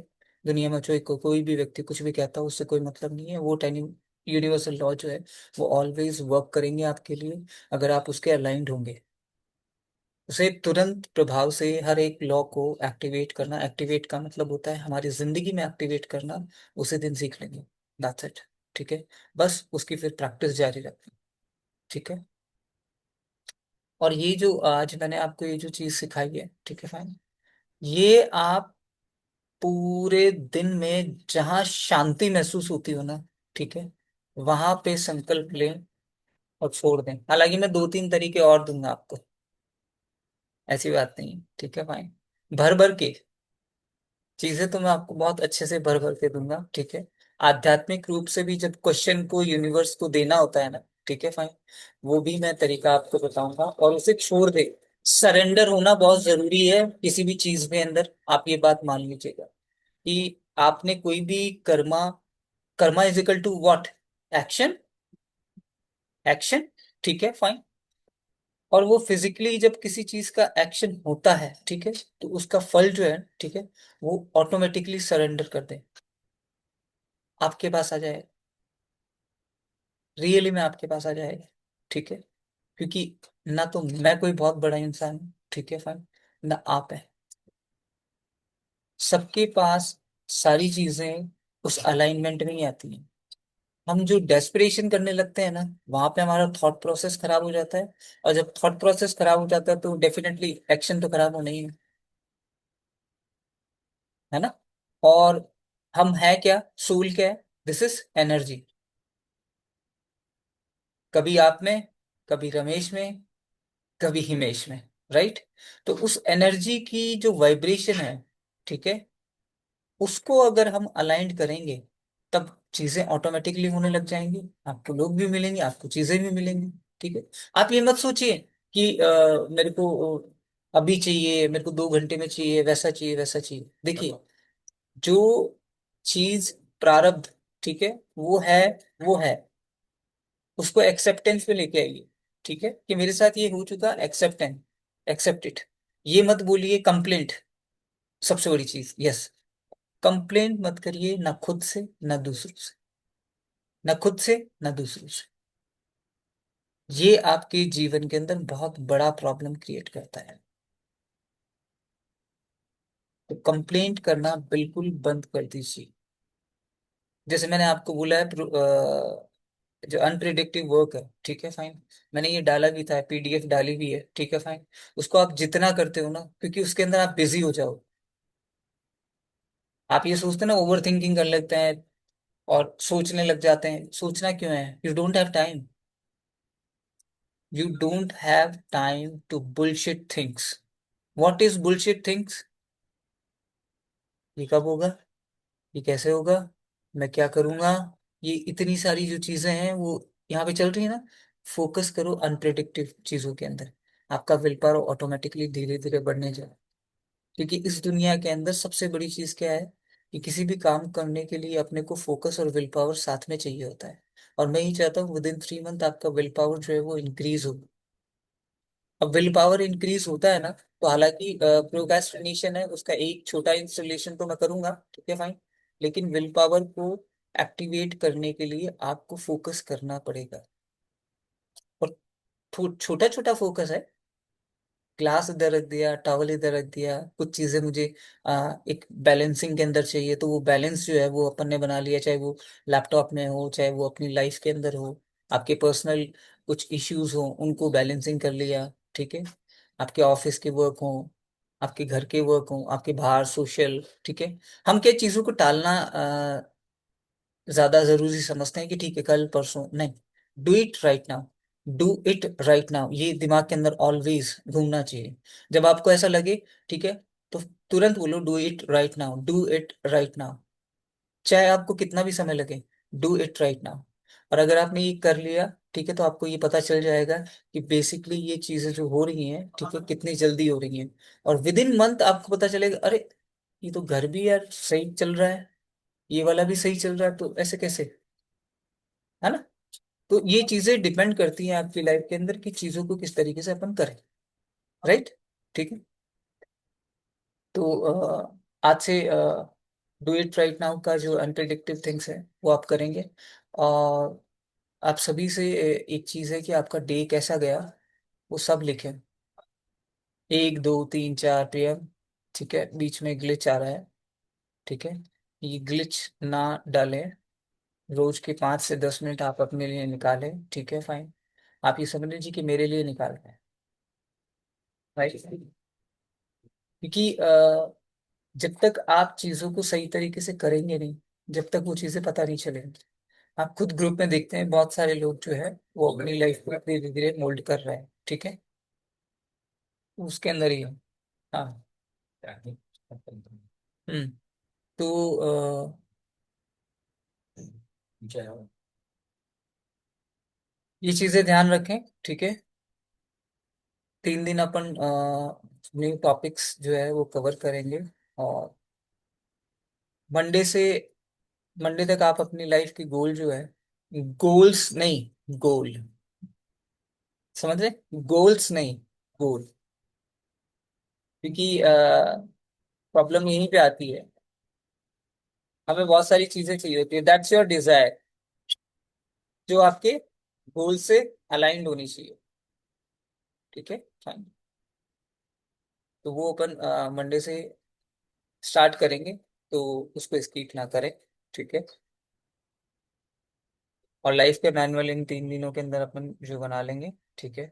दुनिया में जो कोई भी व्यक्ति कुछ भी कहता है, उससे कोई मतलब नहीं है। वो 10 यूनिवर्सल लॉ जो है वो ऑलवेज वर्क करेंगे आपके लिए, अगर आप उसके अलाइंड होंगे। उसे तुरंत प्रभाव से हर एक लॉ को एक्टिवेट करना, एक्टिवेट का मतलब होता है हमारी जिंदगी में एक्टिवेट करना, उसी दिन सीख लेंगे, दैट्स इट, ठीक है। बस उसकी फिर प्रैक्टिस जारी रखें, ठीक है। और ये जो आज मैंने आपको ये जो चीज सिखाई है, ठीक है, फाइन, ये आप पूरे दिन में जहां शांति महसूस होती हो ना, ठीक है, वहां पे संकल्प लें और छोड़ दें। हालांकि मैं दो तीन तरीके और दूंगा आपको, ऐसी बात नहीं है, ठीक है फाइन। भर भर के चीजें तो मैं आपको बहुत अच्छे से भर भर के दूंगा, ठीक है। आध्यात्मिक रूप से भी जब क्वेश्चन को यूनिवर्स को देना होता है ना, ठीक है फाइन, वो भी मैं तरीका आपको बताऊंगा। और उसे छोड़ दे, सरेंडर होना बहुत जरूरी है किसी भी चीज में अंदर, आप ये बात मान लीजिएगा कि आपने कोई भी karma, karma is equal to what, action, action, ठीक है फाइन। और वो फिजिकली जब किसी चीज का एक्शन होता है, ठीक है, तो उसका फल जो है, ठीक है, वो ऑटोमेटिकली सरेंडर कर दे, आपके पास आ जाए, रियली में आपके पास आ जाएगा, ठीक है। क्योंकि ना तो मैं कोई बहुत बड़ा इंसान हूं, ठीक है फाइन, ना आप है, सबके पास सारी चीजें उस अलाइनमेंट में ही आती हैं। हम जो डेस्परेशन करने लगते हैं ना, वहां पे हमारा थॉट प्रोसेस खराब हो जाता है। और जब थॉट प्रोसेस खराब हो जाता है तो डेफिनेटली एक्शन तो खराब होना ही है ना। और हम है क्या, सूल क्या है, दिस इज एनर्जी, कभी आप में, कभी रमेश में, कभी हिमेश में, राइट। तो उस एनर्जी की जो वाइब्रेशन है, ठीक है, उसको अगर हम अलाइंड करेंगे, तब चीजें ऑटोमेटिकली होने लग जाएंगी, आपको लोग भी मिलेंगे, आपको चीजें भी मिलेंगी, ठीक है। आप ये मत सोचिए कि मेरे को अभी चाहिए, मेरे को 2 घंटे में चाहिए, वैसा चाहिए वैसा चाहिए। देखिए, जो चीज प्रारब्ध, ठीक है, वो है, वो है, उसको एक्सेप्टेंस पे लेके आइए, ठीक है, कि मेरे साथ ये हो चुका, एक्सेप्टेंस, एक्सेप्ट इट। ये मत बोलिए कंप्लेंट, सबसे बड़ी चीज, यस, कंप्लेंट मत करिए, ना खुद से ना दूसरों से, ना खुद से ना दूसरों से। ये आपके जीवन के अंदर बहुत बड़ा प्रॉब्लम क्रिएट करता है। तो कंप्लेंट करना बिल्कुल बंद कर दीजिए। जैसे मैंने आपको बोला है, जो अनप्रिडिक्टिव वर्क है, ठीक है फाइन, मैंने ये डाला भी था, पीडीएफ डाली भी है, ठीक है फाइन। उसको आप जितना करते हो ना, क्योंकि उसके अंदर आप बिजी हो जाओ, आप ये सोचते हैं ना, ओवर थिंकिंग कर लेते हैं और सोचने लग जाते हैं। सोचना क्यों है, you don't have time, you don't have time to bullshit things. What is bullshit things? ये कब होगा, ये कैसे होगा, मैं क्या करूंगा, ये इतनी सारी जो चीजें हैं वो यहाँ पे चल रही है ना। फोकस करो अनप्रिडिक्टिव चीजों के अंदर, आपका विल पावर ऑटोमेटिकली धीरे धीरे बढ़ने जाए। क्योंकि इस दुनिया के अंदर सबसे बड़ी चीज क्या है, कि किसी भी काम करने के लिए अपने को फोकस और विल पावर साथ में चाहिए होता है। और मैं ही चाहता हूँ विद इन 3 मंथ आपका विल पावर जो है वो इंक्रीज हो। अब विल पावर इंक्रीज होता है ना, तो हालांकि प्रोक्रेस्टिनेशन है, उसका एक छोटा इंस्टॉलेशन तो मैं करूंगा, ठीक है फाइन। लेकिन विल पावर को एक्टिवेट करने के लिए आपको फोकस करना पड़ेगा। और छोटा छोटा फोकस है, ग्लास इधर रख दिया, टॉवल इधर रख दिया, कुछ चीजें मुझे एक बैलेंसिंग के अंदर चाहिए, तो वो बैलेंस जो है वो अपन ने बना लिया, चाहे वो लैपटॉप में हो, चाहे वो अपनी लाइफ के अंदर हो, आपके पर्सनल कुछ इश्यूज हो, उनको बैलेंसिंग कर लिया, ठीक है। आपके ऑफिस के वर्क हो, आपके घर के वर्क हो, आपके बाहर सोशल, ठीक है। हम क्या चीजों को टालना ज्यादा जरूरी समझते हैं कि ठीक है कल परसों, नहीं, do it right now, do it right now, ये दिमाग के अंदर ऑलवेज घूमना चाहिए। जब आपको ऐसा लगे, ठीक है, तो तुरंत बोलो do it right now, do it right now, चाहे आपको कितना भी समय लगे, डू इट राइट नाउ। और अगर आपने ये कर लिया, ठीक है, तो आपको ये पता चल जाएगा कि बेसिकली ये चीजें जो हो रही हैं, ठीक है, कितनी जल्दी हो रही हैं। और विद इन मंथ आपको पता चलेगा, अरे ये तो घर भी यार सही चल रहा है, ये वाला भी सही चल रहा है, तो ऐसे कैसे, है ना। तो ये चीजें डिपेंड करती हैं आपकी लाइफ के अंदर कि चीजों को किस तरीके से अपन करें, राइट, ठीक है। तो आज से डू इट राइट नाउ का जो अनप्रिडिक्टिव थिंग्स है वो आप करेंगे। और आप सभी से एक चीज है कि आपका डे कैसा गया वो सब लिखें, 1 2 3 4 PM, ठीक है, बीच में ग्लिच आ रहा है, ठीक है, ये ग्लिच ना डालें। रोज के 5 से 10 मिनट आप अपने लिए निकालें, ठीक है फाइन। आप ये समझ लीजिए कि मेरे लिए निकाल रहे हैं, राइट। क्योंकि जब तक आप चीजों को सही तरीके से करेंगे नहीं, जब तक वो चीजें पता नहीं चलेंगी। आप खुद ग्रुप में देखते हैं बहुत सारे लोग जो है वो अपनी लाइफ को धीरे धीरे मोल्ड कर रहे हैं, ठीक है। उसके अंदर ही है। हाँ। हम्म। तो ये चीजें ध्यान रखें, ठीक है। 3 दिन अपन न्यू टॉपिक्स जो है वो कवर करेंगे। और मंडे से मंडे तक आप अपनी लाइफ की गोल जो है, गोल्स नहीं, गोल, समझ रहे, गोल्स नहीं, गोल। क्योंकि प्रॉब्लम यहीं पे आती है, हमें बहुत सारी चीजें चाहिए होती है, दैट्स योर डिजायर, जो आपके गोल से अलाइंड होनी चाहिए, ठीक है। फाइन। तो वो अपन मंडे से स्टार्ट करेंगे, तो उसको स्किप ना करें, ठीक है। और लाइफ के मैनुअल इन 3 दिनों के अंदर अपन जो बना लेंगे, ठीक है।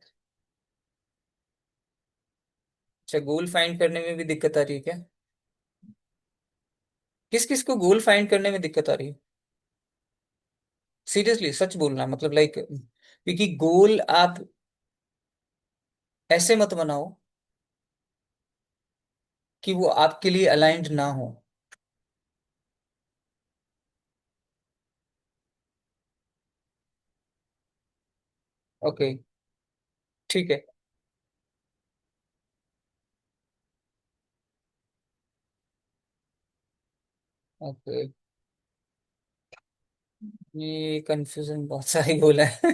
अच्छा, गोल फाइंड करने में भी दिक्कत आ रही है क्या? किस किस को गोल फाइंड करने में दिक्कत आ रही है? सीरियसली सच बोलना, मतलब लाइक, क्योंकि गोल आप ऐसे मत बनाओ कि वो आपके लिए अलाइंड ना हो। ओके, ठीक है। ओके, ये कंफ्यूजन बहुत सारी गोल है।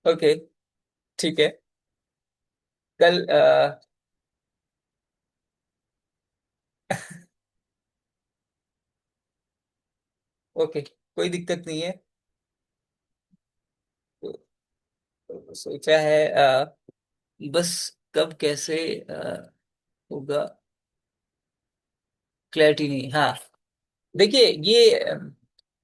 ओके, ठीक है। कल ओके, कोई दिक्कत नहीं है। तो सोचा है बस कब कैसे होगा, क्लैरिटी नहीं, हाँ। देखिए ये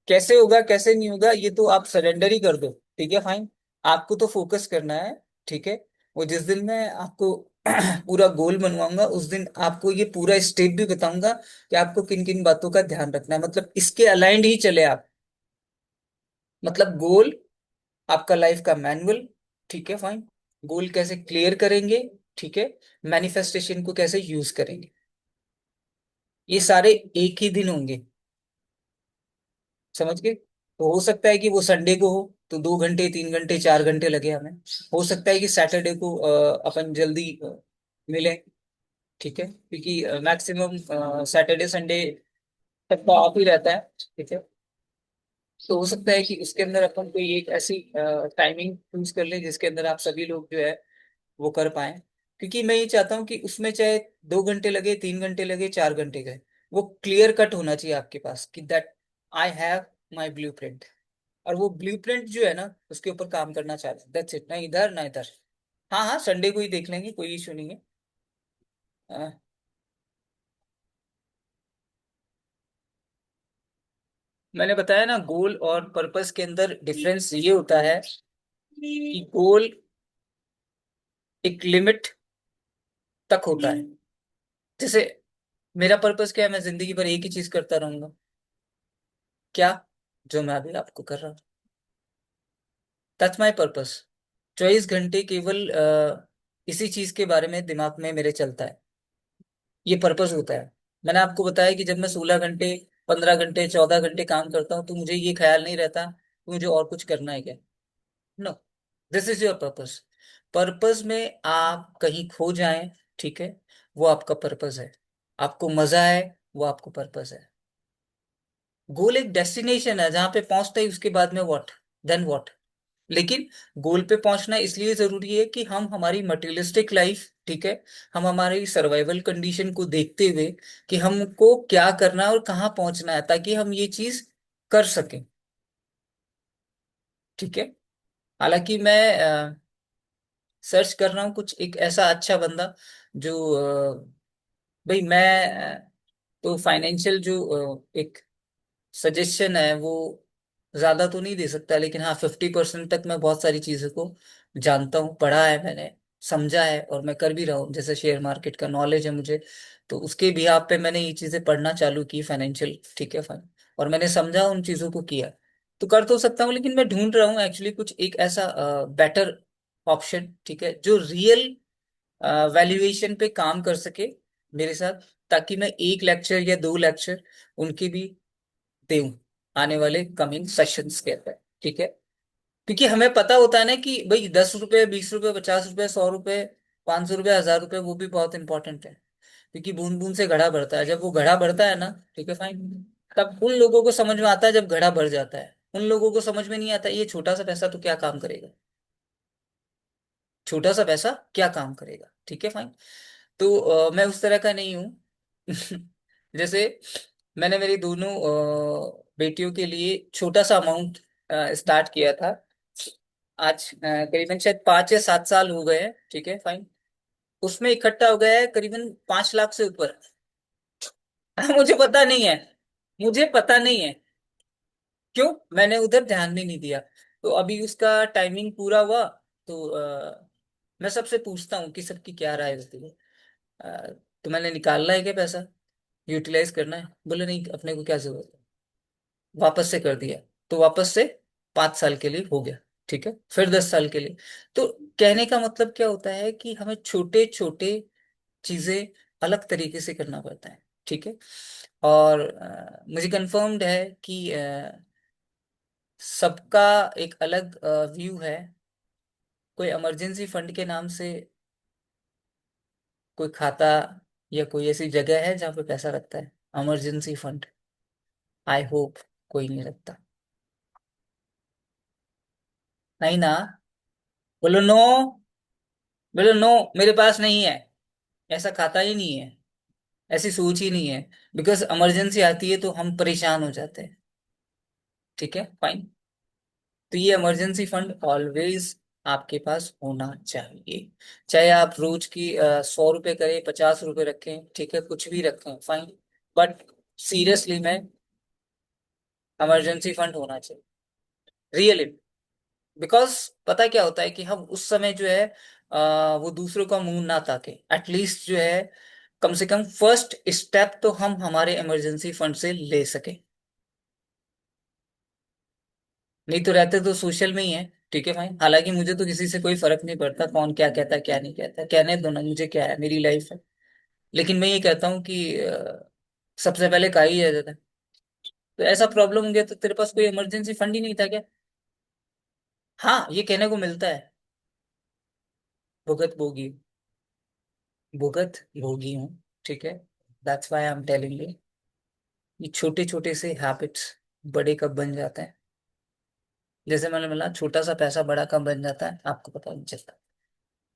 कैसे होगा कैसे नहीं होगा ये तो आप सरेंडर ही कर दो, ठीक है, फाइन। आपको तो फोकस करना है, ठीक है। वो जिस दिन मैं आपको पूरा गोल बनवाऊंगा उस दिन आपको ये पूरा स्टेप भी बताऊंगा कि आपको किन किन बातों का ध्यान रखना है, मतलब इसके अलाइंड ही चले आप। मतलब गोल, आपका लाइफ का मैनुअल, ठीक है, फाइन। गोल कैसे क्लियर करेंगे, ठीक है। मैनिफेस्टेशन को कैसे यूज करेंगे, ये सारे एक ही दिन होंगे, समझ गए। तो हो सकता है कि वो संडे को हो तो 2 घंटे 3 घंटे 4 घंटे लगे हमें। हो सकता है कि सैटरडे को अपन जल्दी मिले, ठीक है, क्योंकि मैक्सिमम सैटरडे संडे तक का ऑफ ही रहता है, ठीक है। तो हो सकता है कि उसके अंदर अपन कोई एक ऐसी टाइमिंग चूज कर ले जिसके अंदर आप सभी लोग जो है वो कर पाए। क्योंकि मैं ये चाहता हूँ कि उसमें चाहे 2 घंटे लगे 3 घंटे लगे 4 घंटे गए, वो क्लियर कट होना चाहिए आपके पास कि that I have my blue print. और वो ब्लूप्रिंट जो है ना उसके ऊपर काम करना चाहते हैं, दैट्स इट, ना इधर ना इधर। हाँ हाँ, संडे को ही देख लेंगे, कोई इशू नहीं है। हाँ, मैंने बताया ना, गोल और पर्पस के अंदर डिफरेंस ये होता है कि गोल एक लिमिट तक होता है। जैसे मेरा पर्पस क्या है, मैं जिंदगी भर एक ही चीज करता रहूंगा, क्या, जो मैं अभी आपको कर रहा हूँ, दैट्स माई पर्पस। 24 घंटे केवल इसी चीज के बारे में दिमाग में मेरे चलता है, ये पर्पस होता है। मैंने आपको बताया कि जब मैं 16 घंटे 15 घंटे 14 घंटे काम करता हूँ तो मुझे ये ख्याल नहीं रहता कि मुझे और कुछ करना है क्या। No, this is your purpose. Purpose में आप कहीं खो जाएं, ठीक है, वो आपका पर्पस है। आपको मजा है, वो आपको पर्पस है। गोल एक डेस्टिनेशन है जहां पे पहुंचते ही उसके बाद में व्हाट, देन व्हाट। लेकिन गोल पे पहुंचना इसलिए जरूरी है कि हम हमारी मटेरियलिस्टिक लाइफ, ठीक है, हम हमारी सर्वाइवल कंडीशन को देखते हुए कि हमको क्या करना है और कहाँ पहुंचना है ताकि हम ये चीज कर सकें, ठीक है। हालांकि मैं सर्च कर रहा हूँ कुछ एक ऐसा अच्छा बंदा जो भाई मैं तो फाइनेंशियल जो एक सजेशन है वो ज्यादा तो नहीं दे सकता, लेकिन हाँ 50% तक मैं बहुत सारी चीजों को जानता हूँ, पढ़ा है मैंने। समझा है और मैं कर भी रहा हूँ, जैसे शेयर मार्केट का नॉलेज है मुझे, तो उसके बिहाफ पे मैंने ये चीजें पढ़ना चालू की, फाइनेंशियल, ठीक है फाइन, और मैंने समझा, उन चीजों को किया। तो कर तो सकता हूँ, लेकिन मैं ढूंढ रहा हूँ एक्चुअली कुछ एक ऐसा बेटर ऑप्शन, ठीक है, जो रियल वैल्यूएशन पे काम कर सके मेरे साथ, ताकि मैं एक लेक्चर या दो लेक्चर उनके भी दूं आने वाले कमिंग सेशंस के अंदर, ठीक है। क्योंकि हमें पता होता है ना कि भाई 10 रुपए, 20 रुपए, 50 रुपए, 100 रुपए, 500 रुपए, 1000 रुपए, वो भी बहुत इंपॉर्टेंट है। क्योंकि बूंद बूंद से घड़ा भरता है, जब वो घड़ा भरता है ना, ठीक है फाइन, तब उन लोगों को समझ में आता है जब घड़ा भर जाता है। उन लोगों को समझ में नहीं आता ये छोटा सा पैसा तो क्या काम करेगा, छोटा सा पैसा क्या काम करेगा, ठीक है फाइन। तो मैं उस तरह का नहीं हूँ। जैसे मैंने मेरी दोनों बेटियों के लिए छोटा सा अमाउंट स्टार्ट किया था। आज करीबन शायद 5 या 7 साल हो गए हैं, ठीक है फाइन। उसमें इकट्ठा हो गया है करीबन 5 लाख से ऊपर। मुझे पता नहीं है, मुझे पता नहीं है क्यों, मैंने उधर ध्यान भी नहीं दिया। तो अभी उसका टाइमिंग पूरा हुआ, तो मैं सबसे पूछता हूँ कि सबकी क्या राय होती है। अ, तो मैंने निकालना है क्या पैसा, यूटिलाइज करना है, बोले नहीं अपने को क्या जरूरत है, वापस से कर दिया। तो वापस से 5 साल के लिए हो गया, ठीक है, फिर 10 साल के लिए। तो कहने का मतलब क्या होता है कि हमें छोटे छोटे चीजें अलग तरीके से करना पड़ता है, ठीक है। और मुझे कंफर्म्ड है कि सबका एक अलग व्यू है। कोई इमरजेंसी फंड के नाम से कोई खाता या कोई ऐसी जगह है जहाँ पे पैसा रखता है, इमरजेंसी फंड? आई होप कोई नहीं रखता। नहीं ना? बोलो नो, बोलो नो। मेरे पास नहीं है, ऐसा खाता ही नहीं है, ऐसी सोच ही नहीं है। बिकॉज इमरजेंसी आती है तो हम परेशान हो जाते हैं, ठीक है फाइन। तो ये इमरजेंसी फंड ऑलवेज आपके पास होना चाहिए। चाहे आप रोज की 100 रुपए करें, 50 रुपए रखें, ठीक है, कुछ भी रखें फाइन, बट सीरियसली में इमरजेंसी फंड होना चाहिए, रियली। बिकॉज पता क्या होता है कि हम उस समय जो है वो दूसरों का मुंह ना ताके, एटलीस्ट जो है कम से कम फर्स्ट स्टेप तो हम हमारे इमरजेंसी फंड से ले सके। नहीं तो रहते तो सोशल में ही है, ठीक है भाई। हालांकि मुझे तो किसी से कोई फर्क नहीं पड़ता कौन क्या कहता है क्या नहीं कहता, कहने दो ना, मुझे क्या है, मेरी लाइफ है। लेकिन मैं ये कहता हूँ कि सबसे पहले का ही है जाता है। तो ऐसा प्रॉब्लम हो गया तो तेरे पास कोई इमरजेंसी फंड ही नहीं था क्या? हाँ, ये कहने को मिलता है। भुगत भोगी, भुगत भोगी हूँ, ठीक है। That's why I am telling you, ये छोटे छोटे से हैबिट्स बड़े कब बन जाते हैं। जैसे मैंने बोला, छोटा सा पैसा बड़ा कब बन जाता है आपको पता नहीं चलता।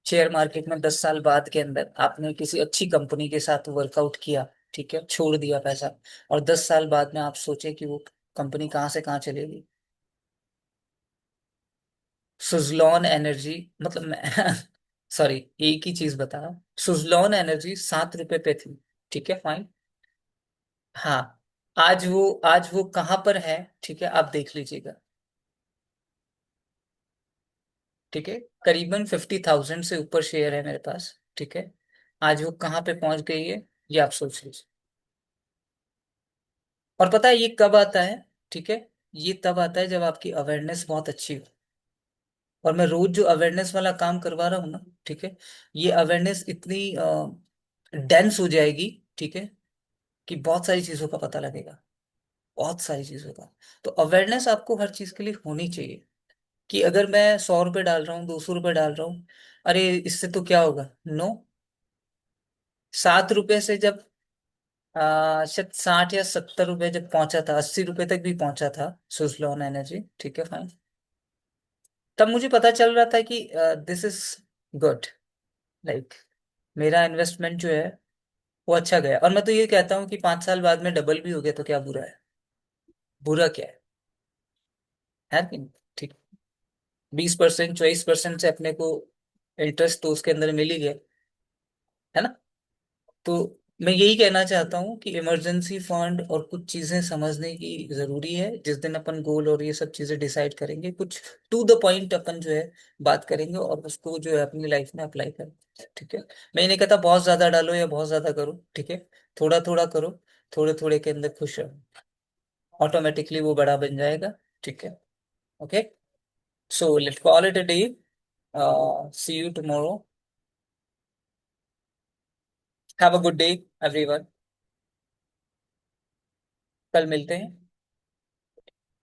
शेयर मार्केट में 10 साल बाद के अंदर आपने किसी अच्छी कंपनी के साथ वर्कआउट किया, ठीक है, छोड़ दिया पैसा, और 10 साल बाद में आप सोचे कि वो कंपनी कहाँ से कहाँ चलेगी। सुजलॉन एनर्जी, मतलब मैं सॉरी, एक ही चीज बता रहा हूँ, सुजलॉन एनर्जी 7 रुपए पे थी, ठीक है फाइन। हाँ, आज वो कहाँ पर है, ठीक है, आप देख लीजिएगा, ठीक है। करीबन 50,000 से ऊपर शेयर है मेरे पास, ठीक है। आज वो कहाँ पे पहुंच गई है, ये आप सोच लीजिए। और पता है ये कब आता है, ठीक है, ये तब आता है जब आपकी अवेयरनेस बहुत अच्छी हो। और मैं रोज जो अवेयरनेस वाला काम करवा रहा हूँ ना, ठीक है, ये अवेयरनेस इतनी डेंस हो जाएगी, ठीक है, कि बहुत सारी चीजों का पता लगेगा, बहुत सारी चीजों का। तो अवेयरनेस आपको हर चीज के लिए होनी चाहिए। कि अगर मैं 100 रुपये डाल रहा हूँ, 200 रुपये डाल रहा हूँ, अरे इससे तो क्या होगा, नो। 7 रुपए से जब शायद 60 या 70 रुपए जब पहुंचा था, 80 रुपए तक भी पहुंचा था सुजलॉन एनर्जी, ठीक है फाइन, तब मुझे पता चल रहा था कि दिस इज गुड, लाइक मेरा इन्वेस्टमेंट जो है वो अच्छा गया। और मैं तो ये कहता हूँ कि 5 साल बाद में डबल भी हो गया तो क्या बुरा है, बुरा क्या है कि नहीं? ठीक, 20%, 24% से अपने को इंटरेस्ट तो उसके अंदर मिल ही गया, है ना। तो मैं यही कहना चाहता हूँ कि इमरजेंसी फंड और कुछ चीजें समझने की जरूरी है। जिस दिन अपन गोल और ये सब चीजें डिसाइड करेंगे, कुछ टू द पॉइंट अपन जो है बात करेंगे और उसको जो है अपनी लाइफ में अप्लाई करेंगे, ठीक है। मैं ये नहीं कहता बहुत ज्यादा डालो या बहुत ज्यादा करो, ठीक है। थोड़ा थोड़ा करो, थोड़े थोड़े के अंदर खुश रहो, ऑटोमेटिकली वो बड़ा बन जाएगा, ठीक है। Okay, so let's call it a day. See you tomorrow. Have a good day everyone. कल मिलते हैं।